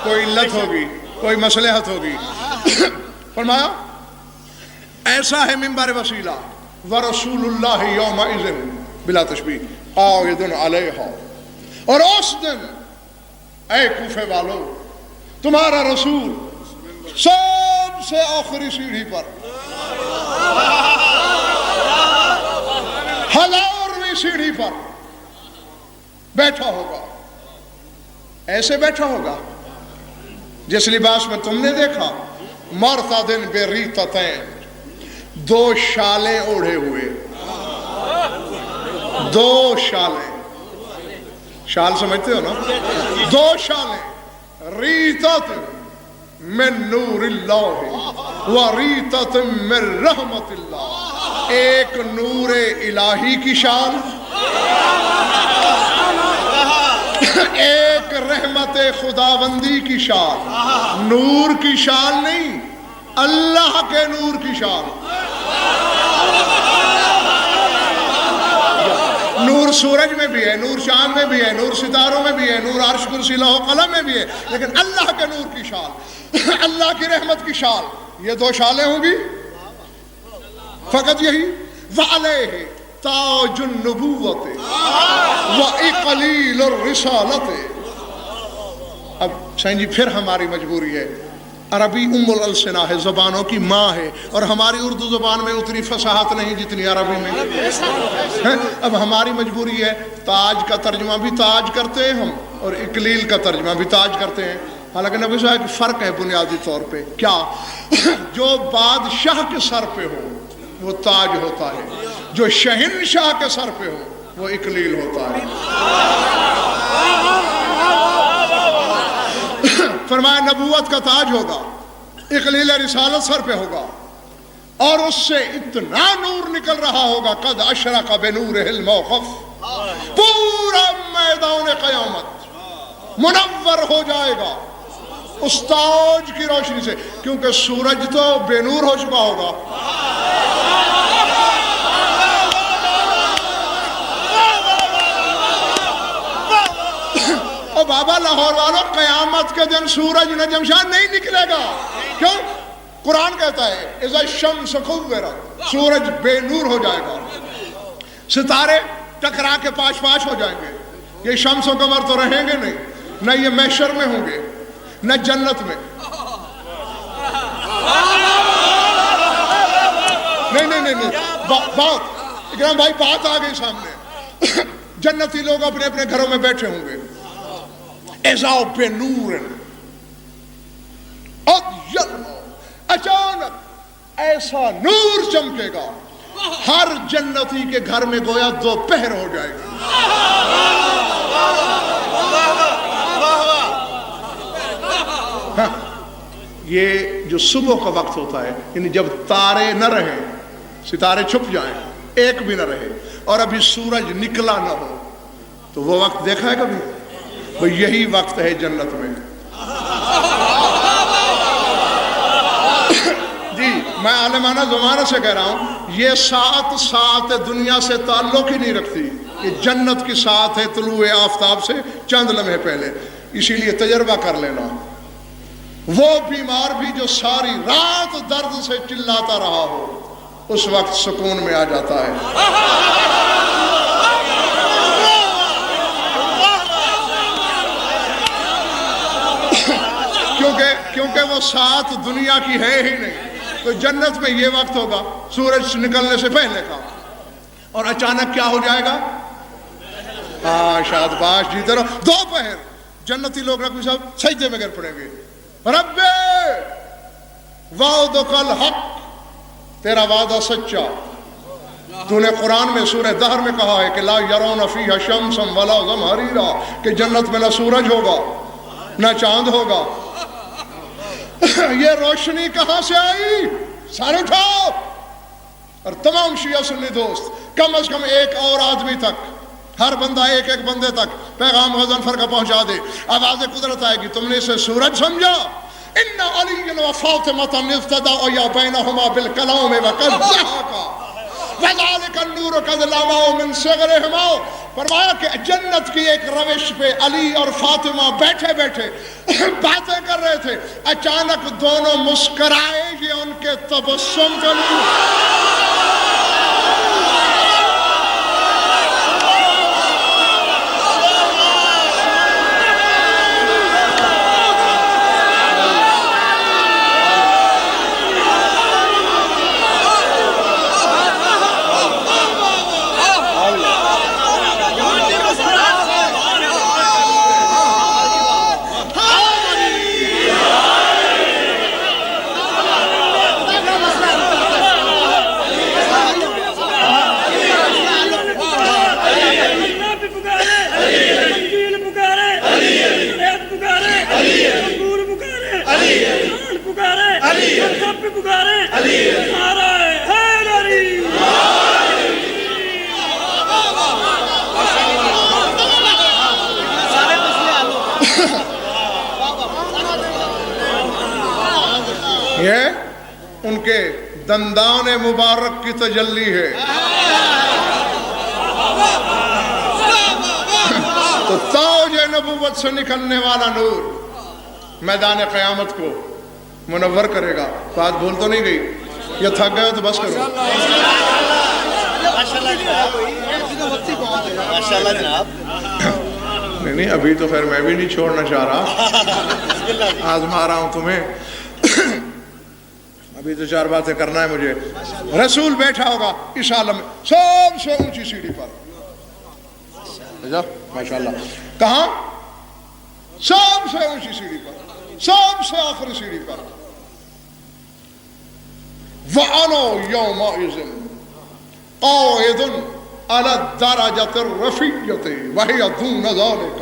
کوئی علت ہوگی, کوئی مصلحت ہوگی. فرمایا ایسا ہے منبر وسیلہ ورسول اللہ یومئذ بلا تشبیہ قاعد علیہا. اور اس دن اے کوفے والو تمہارا رسول سب سے آخری سیڑھی پر 1000ویں سیڑھی پر بیٹھا ہوگا. ایسے بیٹھا ہوگا جس لباس میں تم نے دیکھا, مرتدن بریتتین, 2 شالیں اوڑھے ہوئے. 2 شالیں, شال سمجھتے ہو نا, 2 شالیں. ریتت من نور اللہ و ریتت من رحمت اللہ. ایک نور الہی کی شال, ایک رحمت ذات خداوندی کی شال، نور کی شال نہیں، اللہ کے نور کی شال۔ نور سورج میں بھی ہے، نور چاند میں بھی ہے، نور ستاروں میں بھی ہے، نور عرش کرسی لوح قلم میں بھی ہے، لیکن اللہ کے نور کی شال، اللہ کی رحمت کی شال، یہ دو شالیں ہوں گی فقط یہی۔ وَعَلَيْهِ تاج النبوت وَإِقْلِيلُ الرسالت۔ اب سائن جی پھر ہماری مجبوری ہے، عربی ام الالسنہ ہے، زبانوں کی ماں ہے، اور ہماری اردو زبان میں اتنی فصاحت نہیں جتنی عربی میں۔ اب ہماری مجبوری ہے، تاج کا ترجمہ بھی تاج کرتے ہیں ہم، اور اقلیل کا ترجمہ بھی تاج کرتے ہیں، حالانکہ نبی صاحب ایک فرق ہے بنیادی طور پہ۔ کیا؟ جو بادشاہ کے سر پہ ہو وہ تاج ہوتا ہے، جو شہنشاہ کے سر پہ ہو وہ اقلیل ہوتا ہے۔ فرمایا نبوت کا تاج ہوگا، اقلیل رسالت سر پہ ہوگا، اور اس سے اتنا نور نکل رہا ہوگا قد اشرق بنورہ الموقف، پورا میدان قیامت منور ہو جائے گا اس تاج کی روشنی سے، کیونکہ سورج تو بے نور ہو چکا ہوگا۔ اور بابا لاہور والوں، قیامت کے دن سورج نجم شاہ نہیں نکلے گا، کیوں؟ قرآن کہتا ہے اذا الشمس کورت، سورج بے نور ہو جائے گا، ستارے ٹکرا کے پاش پاش ہو جائیں گے، یہ شمس و قمر تو رہیں گے نہیں، نہ یہ محشر میں ہوں گے نہ جنت میں۔ نہیں بات اکرام بھائی، بات آ گئی سامنے۔ جنتی لوگ اپنے اپنے گھروں میں بیٹھے ہوں گے، اذا بنور، اچانک ایسا نور چمکے گا ہر جنتی کے گھر میں گویا دوپہر ہو جائے گی۔ یہ جو صبح کا وقت ہوتا ہے، یعنی جب تارے نہ رہیں، ستارے چھپ جائیں، ایک بھی نہ رہے، اور ابھی سورج نکلا نہ ہو، تو وہ وقت دیکھا ہے کبھی؟ وہ یہی وقت ہے جنت میں۔ جی میں عالمانہ زمانہ سے کہہ رہا ہوں، یہ ساعت دنیا سے تعلق ہی نہیں رکھتی، یہ جنت کی ساعت ہے طلوع آفتاب سے چند لمحے پہلے، اسی لیے تجربہ کر لینا۔ وہ بیمار بھی جو ساری رات درد سے چلاتا رہا ہو، اس وقت سکون میں آ جاتا ہے۔ کیونکہ وہ ساتھ دنیا کی ہے ہی نہیں، تو جنت میں یہ وقت ہوگا سورج نکلنے سے پہلے کا، اور اچانک کیا ہو جائے گا؟ شادباش جی طرح دوپہر جنتی لوگ نبی صاحب سجدے میں گر پڑیں گے، رب وعدک الحق، تیرا وعدہ سچا۔ تو نے قرآن میں سورہ دہر میں کہا ہے کہ لا یرون فیہا شمسا ولا زمہریرا، کہ جنت میں نہ سورج ہوگا نہ چاند ہوگا۔ یہ روشنی کہاں سے آئی؟ سر اٹھاؤ، اور تمام شیعہ سنی دوست کم از کم ایک اور آدمی تک، ہر بندہ ایک بندے تک پیغام غضنفر کا پہنچا دے۔ آواز قدرت آئے گی، تم نے اسے سورج سمجھا؟ ان علی و فاطمۃ افتداء یا بینہما بالکلام وقد ضحکا وذلک النور قد لمعوا من صغرہما۔ فرمایا کہ جنت کی ایک روش پہ علی اور فاطمہ بیٹھے بیٹھے باتیں کر رہے تھے، اچانک دونوں مسکرائے، یہ ان کے تبسم کا نور۔ یہ ان کے دندان مبارک کی تجلی ہے. تو تاج نبوت سے نکلنے والا نور میدان قیامت کو منور کرے گا. بات بھول تو نہیں گئی؟ یہ تھک گئے ہو تو بس کرو. نہیں ابھی تو خیر میں بھی نہیں چھوڑنا چاہ رہا، آزما رہا ہوں تمہیں. ابھی تو 4 باتیں کرنا ہے مجھے. رسول بیٹھا ہوگا اس عالم میں سب سے اونچی سیڑھی پر. ماشاء اللہ. کہاں؟ سب سے اونچی سیڑھی پر، سب سے آخری سیڑھی پر. وَأَنَا يَوْمَئِذٍ قَاعِدٌ عَلَى الدَّرَجَةِ الرَّفِيَّةِ وَهِيَ دُونَ ذَلِكَ.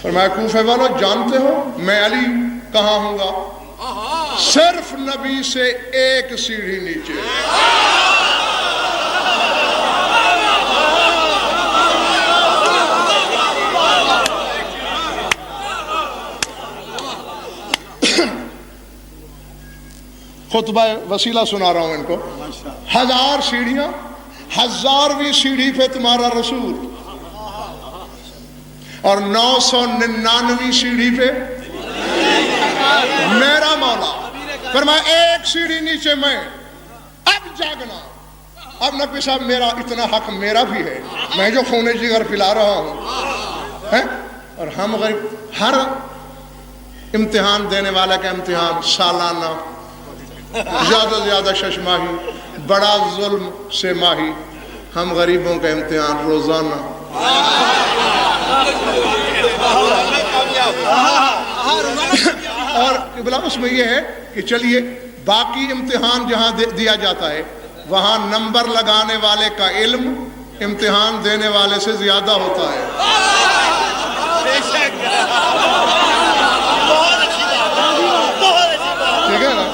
فرمایا کوفے والو جانتے ہو میں علی کہاں ہوں گا؟ صرف نبی سے ایک سیڑھی نیچے. خطبہ وسیلہ سنا رہا ہوں ان کو. 1000 سیڑھیاں، 1000ویں سیڑھی پہ تمہارا رسول، اور 999ویں سیڑھی پہ میرا مولا. فرمایا ایک سیڑھی نیچے میں. اب جاگنا. اب نقوی صاحب میرا اتنا حق میرا بھی ہے، میں جو خون جگر پلا رہا ہوں. اور ہم غریب، ہر امتحان دینے والا کا امتحان سالانہ، زیادہ سے زیادہ 6 ماہی، بڑا ظلم سے ماہی. ہم غریبوں کا امتحان روزانہ. اور قبلہ اس میں یہ ہے کہ چلیے باقی امتحان جہاں دیا جاتا ہے وہاں نمبر لگانے والے کا علم امتحان دینے والے سے زیادہ ہوتا ہے. ٹھیک ہے نا؟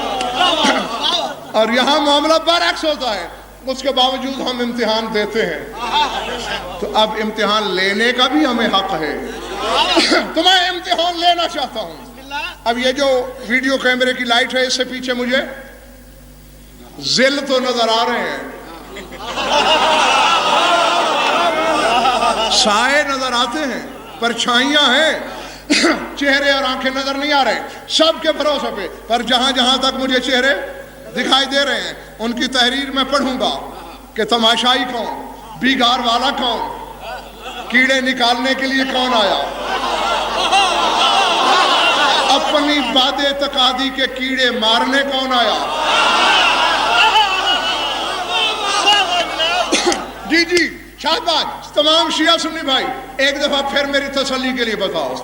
اور یہاں معاملہ برعکس ہوتا ہے، اس کے باوجود ہم امتحان دیتے ہیں. تو اب امتحان لینے کا بھی ہمیں حق ہے. تو میں امتحان لینا چاہتا ہوں. اب یہ جو ویڈیو کیمرے کی لائٹ ہے اس سے پیچھے مجھے ذل تو نظر آ رہے ہیں، سائے نظر آتے ہیں، پرچھائیاں ہیں، چہرے اور آنکھیں نظر نہیں آ رہے. سب کے بھروسے پہ، پر جہاں جہاں تک مجھے چہرے دکھائی دے رہے ہیں ان کی تحریر میں پڑھوں گا کہ تماشائی کون، بیگار والا کون، کیڑے نکالنے کے لیے کون آیا، اپنی باد اعتقادی کے کیڑے مارنے کون آیا. جی جی شہباز، تمام شیعہ سنی بھائی ایک دفعہ پھر میری تسلی کے لیے بتاؤ،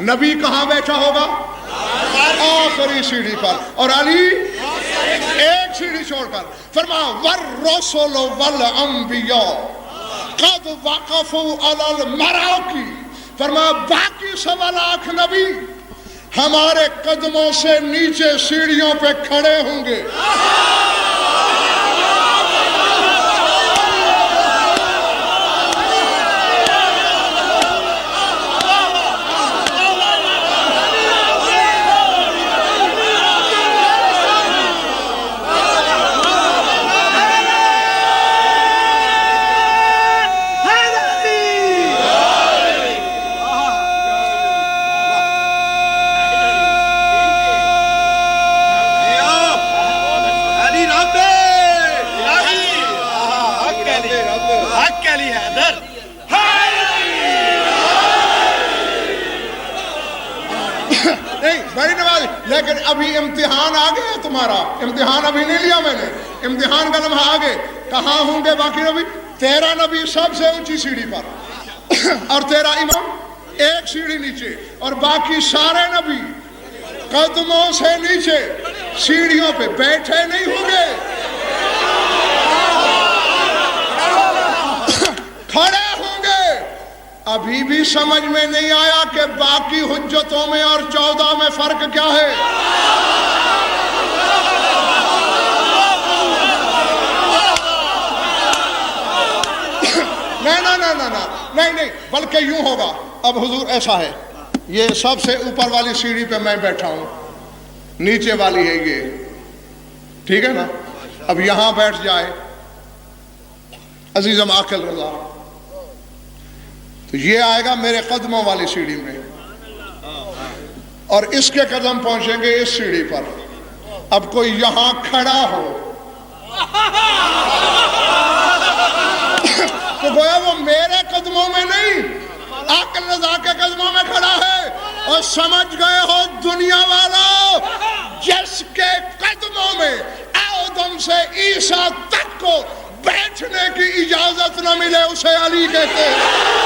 نبی کہاں بیٹھا ہوگا؟ آخری سیڑھی پر. اور علی ایک سیڑھی چھوڑ کر. فرمایا والرسل والانبیاء قد وقفوا علی المراقی. فرمایا باقی 1.25 لاکھ نبی ہمارے قدموں سے نیچے سیڑھیوں پہ کھڑے ہوں گے. لیکن ابھی امتحان آگے ہے تمہارا. امتحان ابھی نہیں لیا میں نے. امتحان کا لمحہ آگے. کہاں ہوں گے باقی نبی؟ تیرا نبی سب سے اونچی سیڑھی پر، اور تیرا امام ایک سیڑھی نیچے، اور باقی سارے نبی قدموں سے نیچے سیڑھیوں پہ بیٹھے نہیں ہوں گے، کھڑے ہوں گے. ابھی بھی سمجھ میں نہیں آیا کہ باقی حجتوں میں اور 14 میں فرق کیا ہے. نہیں، بلکہ یوں ہوگا. اب حضور ایسا ہے، یہ سب سے اوپر والی سیڑھی پہ میں بیٹھا ہوں، نیچے والی ہے یہ ٹھیک ہے نا؟ اب یہاں بیٹھ جائے عزیزم عاقل رضا، تو یہ آئے گا میرے قدموں والی سیڑھی میں، اور اس کے قدم پہنچیں گے اس سیڑھی پر۔ اب کوئی یہاں کھڑا ہو تو گویا وہ میرے قدموں میں نہیں، عاقل رضا کے قدموں میں کھڑا ہے۔ اور سمجھ گئے ہو دنیا والوں، جس کے قدموں میں آدم سے عیسیٰ تک کو بیٹھنے کی اجازت نہ ملے اسے علی کہتے ہیں۔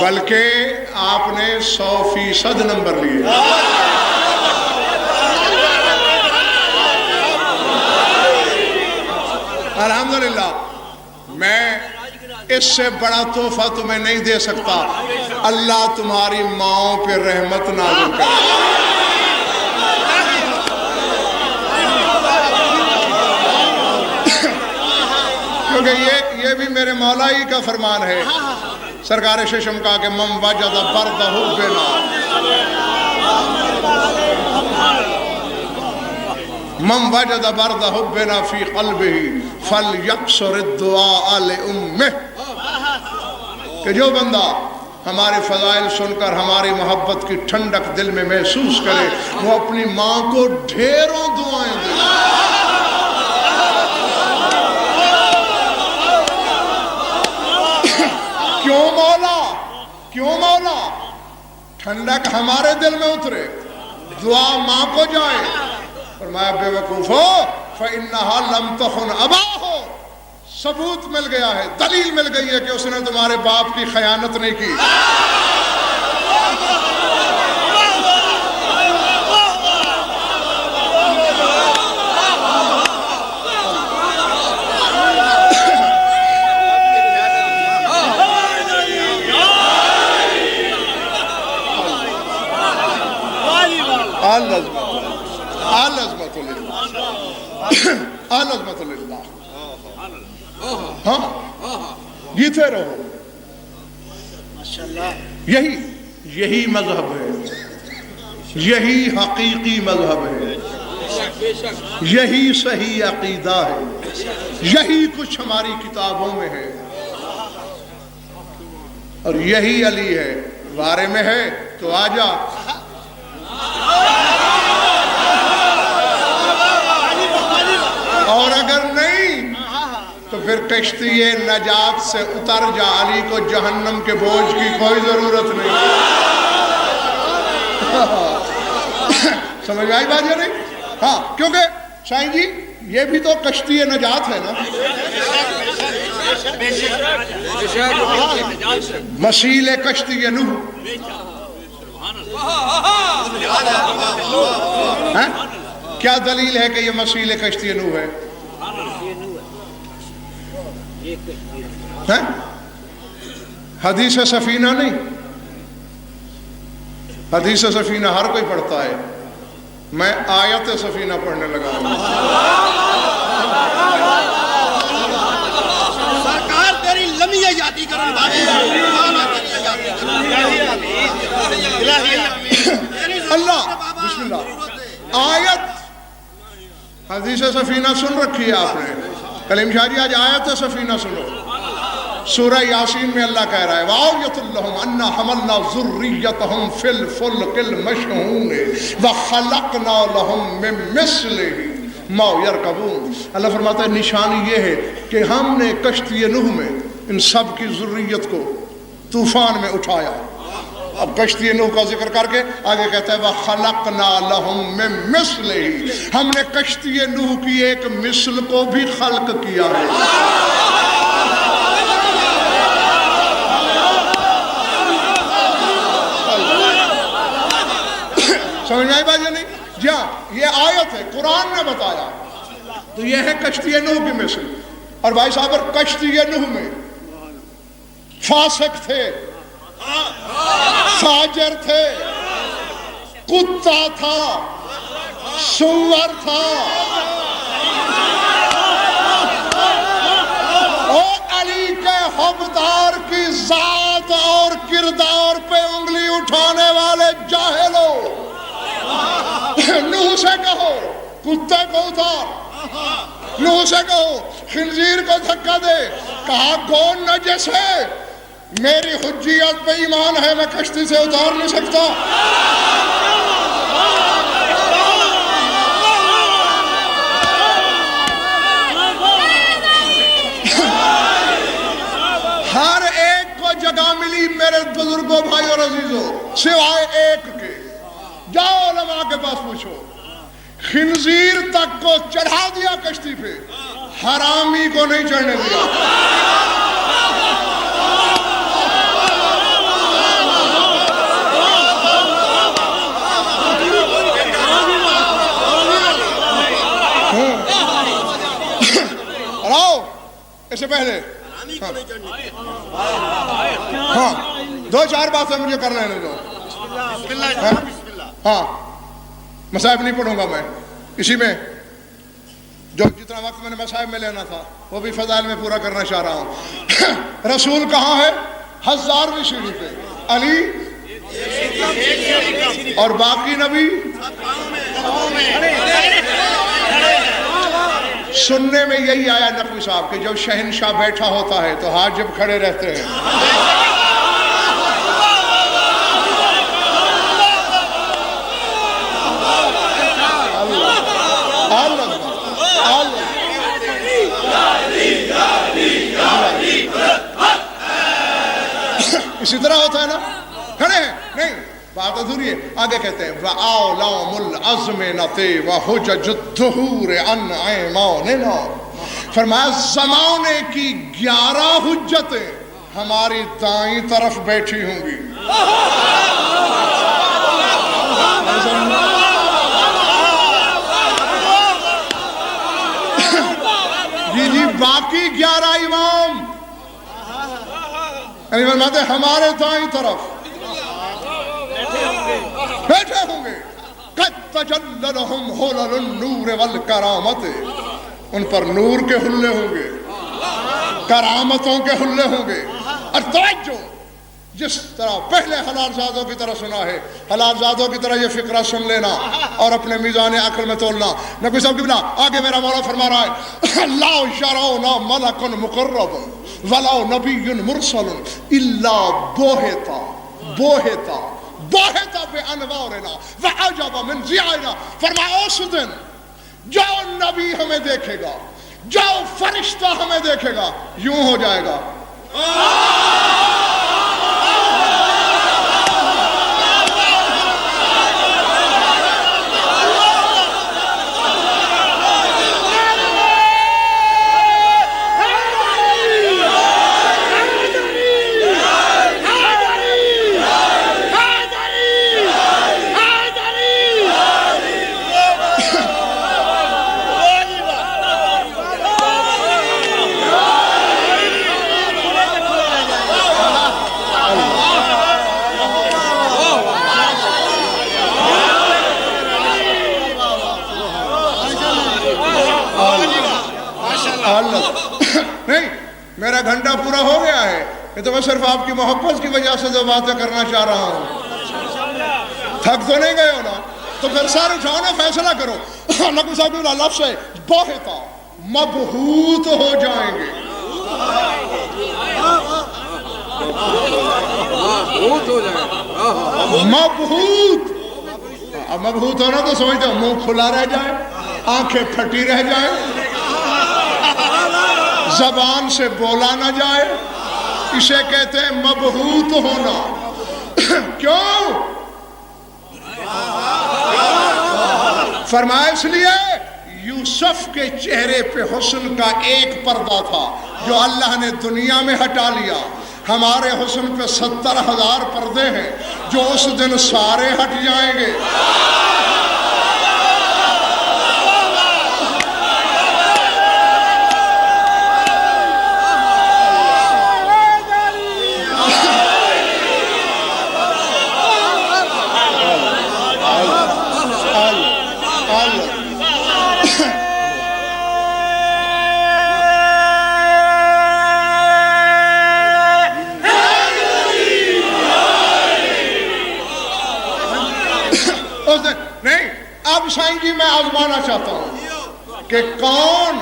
بلکہ آپ نے 100% نمبر لیے۔ الحمدللہ، میں اس سے بڑا تحفہ تمہیں نہیں دے سکتا۔ اللہ تمہاری ماؤں پہ رحمت نازل کرے۔ کیونکہ یہ بھی میرے مولا ہی کا فرمان ہے۔ سرکار ششم کہا کہ من وجد برد حبنا، من وجد برد حبنا فی قلبہ فلیقصر الدعاء لأمہ، کہ جو بندہ ہمارے فضائل سن کر ہماری محبت کی ٹھنڈک دل میں محسوس کرے وہ اپنی ماں کو ڈھیروں دعائیں دے۔ کیوں مولا؟ ٹھنڈک ہمارے دل میں اترے، دعا ماں کو جائے۔ فرمایا بے وقوفو فإنہا لم تخن اباہو، ثبوت مل گیا ہے، دلیل مل گئی ہے کہ اس نے تمہارے باپ کی خیانت نہیں کی۔ العظمت للہ۔ ہاں جیتے رہو، یہی مذہب ہے، یہی حقیقی مذہب ہے، یہی صحیح عقیدہ ہے، یہی کچھ ہماری کتابوں میں ہے، اور یہی علی ہے۔ بارے میں ہے تو آجا، اور اگر نہیں تو پھر کشتی نجات سے اتر جا، علی کو جہنم کے بوجھ کی کوئی ضرورت نہیں۔ سمجھ آئی بات یا نہیں؟ ہاں، کیونکہ شاہین جی یہ بھی تو کشتی نجات ہے نا، مسیل کشتی نوح۔ کیا دلیل ہے کہ یہ مسیل کشتی نوح ہے؟ حدیث سفینہ نہیں، حدیث سفینہ ہر کوئی پڑھتا ہے، میں آیت سفینہ پڑھنے لگا ہوں۔ سرکار تیری لمحے یادی کرن والی اللہ بسم اللہ آیت حدیث سفینہ سن رکھی ہے آپ نے؟ کلیم شاہ جی آج آیت سفینہ سنو. سورہ یاسین میں اللہ کہہ رہا ہے وَآیَةٌ لَهُمْ أَنَّا حَمَلْنَا ذُرِّيَّتَهُمْ فِي الْفُلْكِ الْمَشْحُونِ وَخَلَقْنَا لَهُمْ مِن مِثْلِهِ مَا يَرْكَبُونَ. اللہ فرماتا ہے نشانی یہ ہے کہ ہم نے کشتی نوح میں ان سب کی ذریت کو طوفان میں اٹھایا. اب کشتی نوح کا ذکر کر کے آگے کہتا ہے وَخَلَقْنَا لَهُمْ مِن مِثْلِهِ ہم نے کشتی نوح کی ایک مثل کو بھی خلق کیا ہے. سمجھ میں آئی بات یا نہیں؟ جی ہاں یہ آیت ہے قرآن نے بتایا. تو یہ ہے کشتی نوح کی مثل. اور بھائی صاحب کشتی نوح میں فاسق تھے، فاجر تھے، کتا تھا، سور تھا. اور علی کے حبدار کی ذات اور کردار پہ انگلی اٹھانے والے جاہلوں، نوح سے کہو کتے کو اتار، نوح سے کہو خنزیر کو دھکا دے. کہا کون نجس ہے؟ میری حجیت پہ ایمان ہے میں کشتی سے اتار نہیں سکتا. ہر ایک کو جگہ ملی میرے بزرگوں بھائی اور عزیزوں سوائے ایک کے. جاؤ علماء کے پاس پوچھو. خنزیر تک کو چڑھا دیا کشتی پہ، حرامی کو نہیں چڑھنے دیا. آؤ اس سے پہلے ہاں دو چار باتیں مجھے کر لینے دو. ہاں مصائب نہیں پڑھوں گا میں، اسی میں جو جتنا وقت میں نے مصائب میں لینا تھا وہ بھی فضائل میں پورا کرنا چاہ رہا ہوں. رسول کہاں ہے؟ 1000ویں سیڑھی پہ. علی اور باقی نبی سننے میں یہی آیا نقوی صاحب کہ جب شہنشاہ بیٹھا ہوتا ہے تو حاجب کھڑے رہتے ہیں. اسی طرح ہوتا ہے نا، کھڑے ہیں نہیں بات ادھوری ہے. آگے کہتے ہیں وَأَعْلَامُ الْعَزْمِنَةِ وَحُجَجُ الدُّهُورِ عَنْ أَيْمَانِنَا. فرمایا زمانے کی 11 حجتیں ہماری دائیں طرف بیٹھی ہوں گی. جی باقی 11 امام یعنی فرماتے ہمارے دائیں طرف بیٹھے ہوں گے. قَدْ تَجَلَّ لَهُمْ حُلَلُ النُّورِ وَالْكَرَامَةِ ان پر نور کے حلے ہوں گے، کرامتوں کے حلے ہوں گے. اور توجہ جس طرح پہلے حلال زادوں کی طرح سنا ہے، حلال زادوں کی طرح یہ فقرہ سن لینا اور اپنے میزان عقل میں تولنا. نبی صاحب کی بنا آگے میرا مولا فرما رہا ہے لَا يَرَوْنَ مَلَكٌ مُقَرَّبٌ وَلَا نَبِيٌّ مُرْسَلٌ إِلَّا بُوهِتَ بِأَنْوَارِنَا وَعَجَبَ مِنْ ضِيَائِنَا. فرمایا اس دن جو نبی ہمیں دیکھے گا، جو فرشتہ ہمیں دیکھے گا، یوں ہو جائے گا نہیں. میرا گھنٹہ پورا ہو گیا ہے. یہ تو میں صرف آپ کی محبت کی وجہ سے جو باتیں کرنا چاہ رہا ہوں. تھک تو نہیں گئے ہو نا؟ تو پھر سر اٹھاؤ نا، فیصلہ کرو. نقوی صاحب کی لفظ ہے بہتا، مبہوت ہو جائیں گے. مبہوت. اب مبہوت ہونا تو سمجھتے ہو منہ کھلا رہ جائے، آنکھیں پھٹی رہ جائیں، زبان سے بولا نہ جائے، اسے کہتے ہیں مبہوت ہونا. کیوں؟ فرمایا اس لیے یوسف کے چہرے پہ حسن کا ایک پردہ تھا جو اللہ نے دنیا میں ہٹا لیا. ہمارے حسن پہ 70,000 پردے ہیں جو اس دن سارے ہٹ جائیں گے. نہیں، اب سائیں جی میں آزمانا چاہتا ہوں کہ کون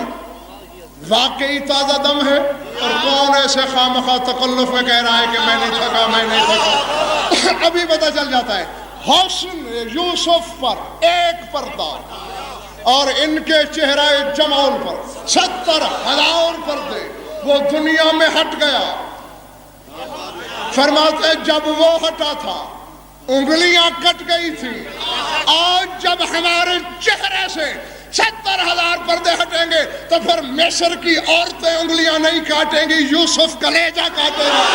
واقعی تازہ دم ہے اور کون ایسے خامخواہ تکلف میں کہہ رہا ہے کہ میں نہیں تھکا، میں نہیں تھکا. ابھی پتہ چل جاتا ہے. حسن یوسف پر ایک پردہ اور ان کے چہرہ جمال پر 70,000 پردے، وہ دنیا میں ہٹ گیا. فرماتے جب وہ ہٹا تھا انگلیاں کٹ گئی تھی، آج جب ہمارے چہرے سے 70,000 پردے ہٹیں گے تو پھر مصر کی عورتیں انگلیاں نہیں کاٹیں گی، یوسف کلیجہ کاٹیں گے.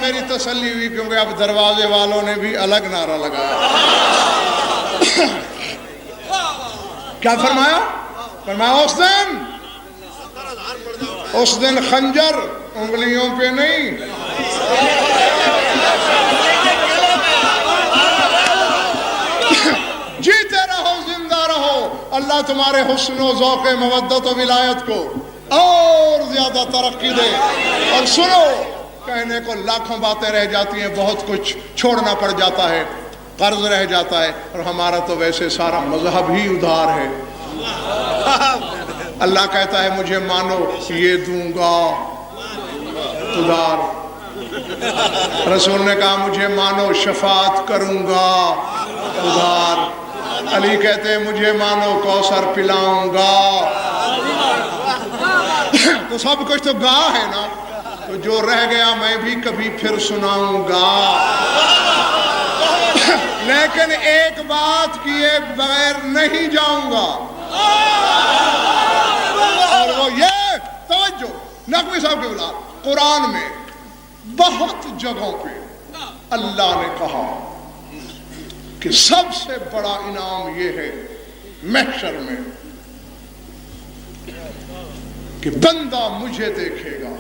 میری تسلی ہوئی کیونکہ اب دروازے والوں نے بھی الگ نعرہ لگایا. کیا فرمایا؟ فرمایا اس دن خنجر انگلیوں پہ نہیں، جیتے رہو زندہ رہو، اللہ تمہارے حسن و ذوق مودت و ولایت کو اور زیادہ ترقی دے. اور سنو، کہنے کو لاکھوں باتیں رہ جاتی ہیں، بہت کچھ چھوڑنا پڑ جاتا ہے، قرض رہ جاتا ہے، اور ہمارا تو ویسے سارا مذہب ہی ادھار ہے. اللہ کہتا ہے مجھے مانو، یہ دوں گا ادھار. رسول نے کہا مجھے مانو، شفاعت کروں گا ادھار. علی کہتے ہیں مجھے مانو، کوثر پلاؤں گا. تو سب کچھ تو گاہ ہے نا، تو جو رہ گیا میں بھی کبھی پھر سناؤں گا. لیکن ایک بات کیے بغیر نہیں جاؤں گا، اور وہ یہ توجہ. نقوی صاحب کی اولاد، قرآن میں بہت جگہوں پہ اللہ نے کہا کہ سب سے بڑا انعام یہ ہے محشر میں کہ بندہ مجھے دیکھے گا.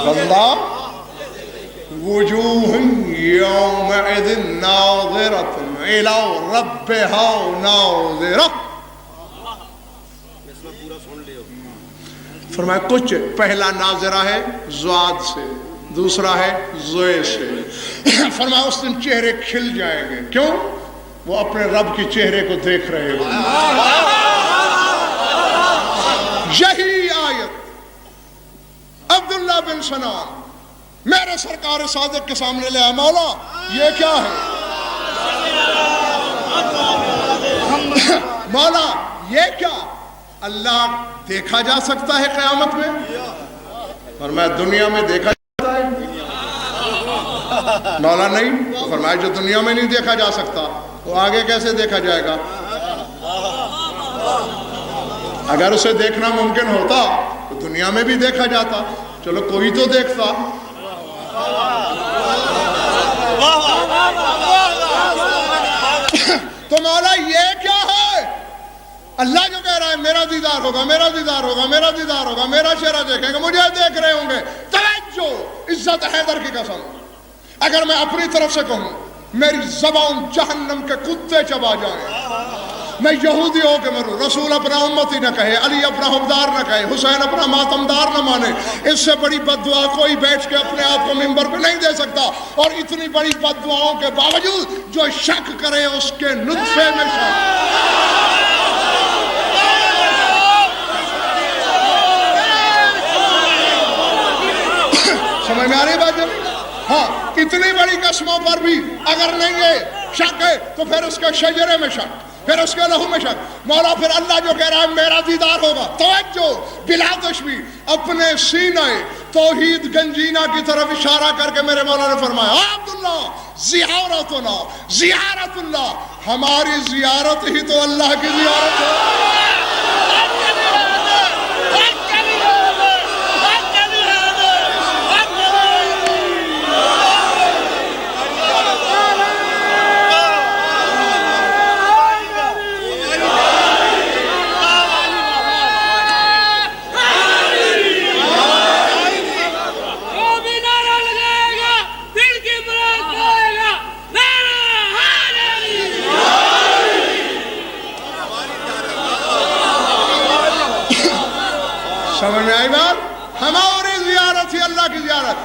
بندہ وجوہ یومئذ ناظرۃ الی ربہا ناظرہ. فرمایا کچھ پہلا ناظرہ ہے زواد سے، دوسرا ہے زوئے سے. فرمایا اس دن چہرے کھل جائیں گے. کیوں؟ وہ اپنے رب کی چہرے کو دیکھ رہے ہوں۔ یہی آیت عبداللہ بن سنان میرے سرکار صادق کے سامنے لے آئے، مولا یہ کیا ہے؟ مولا یہ کیا؟ اللہ دیکھا جا سکتا ہے قیامت میں؟ فرمایا دنیا میں دیکھا جاتا ہے؟ مولا نہیں۔ فرمایا جو دنیا میں نہیں دیکھا جا سکتا وہ آگے کیسے دیکھا جائے گا؟ اگر اسے دیکھنا ممکن ہوتا تو دنیا میں بھی دیکھا جاتا، چلو کوئی تو دیکھتا۔ تو مولا یہ کیا ہے؟ اللہ جو کہہ رہا ہے میرا دیدار ہوگا، میرا دیدار ہوگا، میرا دیدار ہوگا، میرا چہرہ دیکھیں گے، مجھے دیکھ رہے ہوں گے۔ توجہ، عزت حیدر کی قسم، اگر میں اپنی طرف سے کہوں میری زبان جہنم کے کتے چبا جائیں، میں یہودی ہو کے مروں، رسول اپنا امتی نہ کہے، علی اپنا حبدار نہ کہے، حسین اپنا ماتمدار نہ مانے، اس سے بڑی بد دعا کوئی بیٹھ کے اپنے آپ کو منبر پہ نہیں دے سکتا۔ اور اتنی بڑی بد دعاؤں کے باوجود جو شک کرے اس کے نطفے میں شک۔ سمجھ میں آ رہی بات جب؟ ہاں، اتنی بڑی قسموں پر بھی اگر نہیں ہے شک ہے تو پھر اس کے شجرے میں شک، پھر اس کے لہو میں شک۔ مولا پھر اللہ جو کہہ رہا ہے میرا دیدار ہوگا، توجہ، بلا تشبیہ اپنے سینے توحید گنجینا کی طرف اشارہ کر کے میرے مولا نے فرمایا عبداللہ زیارتنا زیارت اللہ، ہماری زیارت ہی تو اللہ کی زیارت ہے۔ سمجھ میں آئی بات؟ ہماری زیارت ہی اللہ کی زیارت۔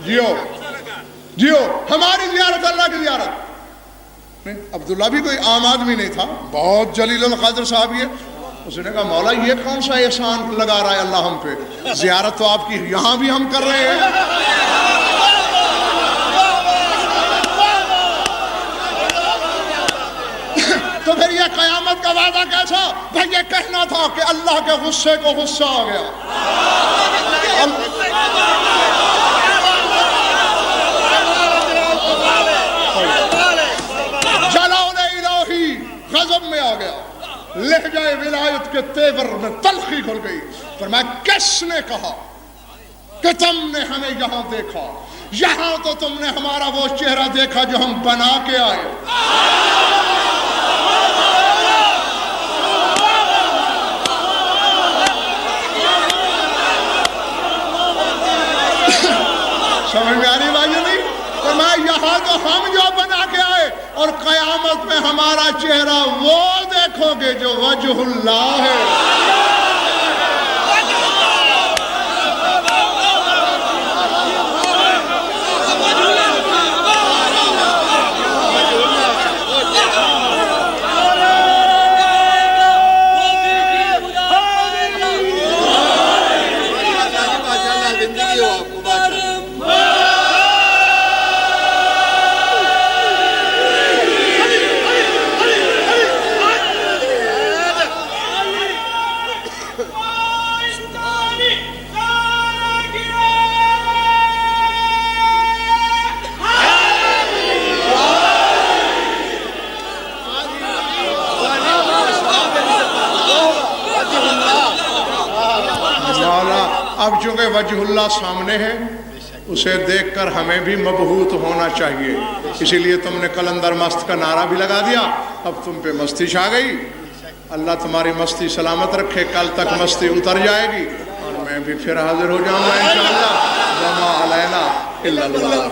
جیو جیو، ہماری زیارت اللہ کی زیارت۔ عبداللہ بھی کوئی عام آدمی نہیں تھا، بہت جلیل القدر صحابی ہے۔ اس نے کہا مولا یہ کون سا احسان لگا رہا ہے اللہ ہم پہ؟ زیارت تو آپ کی یہاں بھی ہم کر رہے ہیں۔ تو پھر یہ قیامت کا وعدہ کیسا؟ بھائی یہ کہنا تھا کہ اللہ کے غصے کو غصہ آ گیا، جلال الہی غضب میں آ گیا، لہجہ ولایت کے تیور میں تلخی کھل گئی۔ فرمایا کس نے کہا کہ تم نے ہمیں یہاں دیکھا؟ یہاں تو تم نے ہمارا وہ چہرہ دیکھا جو ہم بنا کے آئے۔ سمجھ میں آ رہی بات نہیں؟ فرمایا یہاں تو ہم جو بنا کے آئے، اور قیامت میں ہمارا چہرہ وہ دیکھو گے جو وجہ اللہ ہے۔ اب چونکہ وجہ اللہ سامنے ہے، اسے دیکھ کر ہمیں بھی مبہوت ہونا چاہیے۔ اسی لیے تم نے کلندر مست کا نعرہ بھی لگا دیا، اب تم پہ مستی چھا گئی۔ اللہ تمہاری مستی سلامت رکھے، کل تک مستی اتر جائے گی اور میں بھی پھر حاضر ہو جاؤں گا انشاءاللہ۔ وما علینا الا البلاغ۔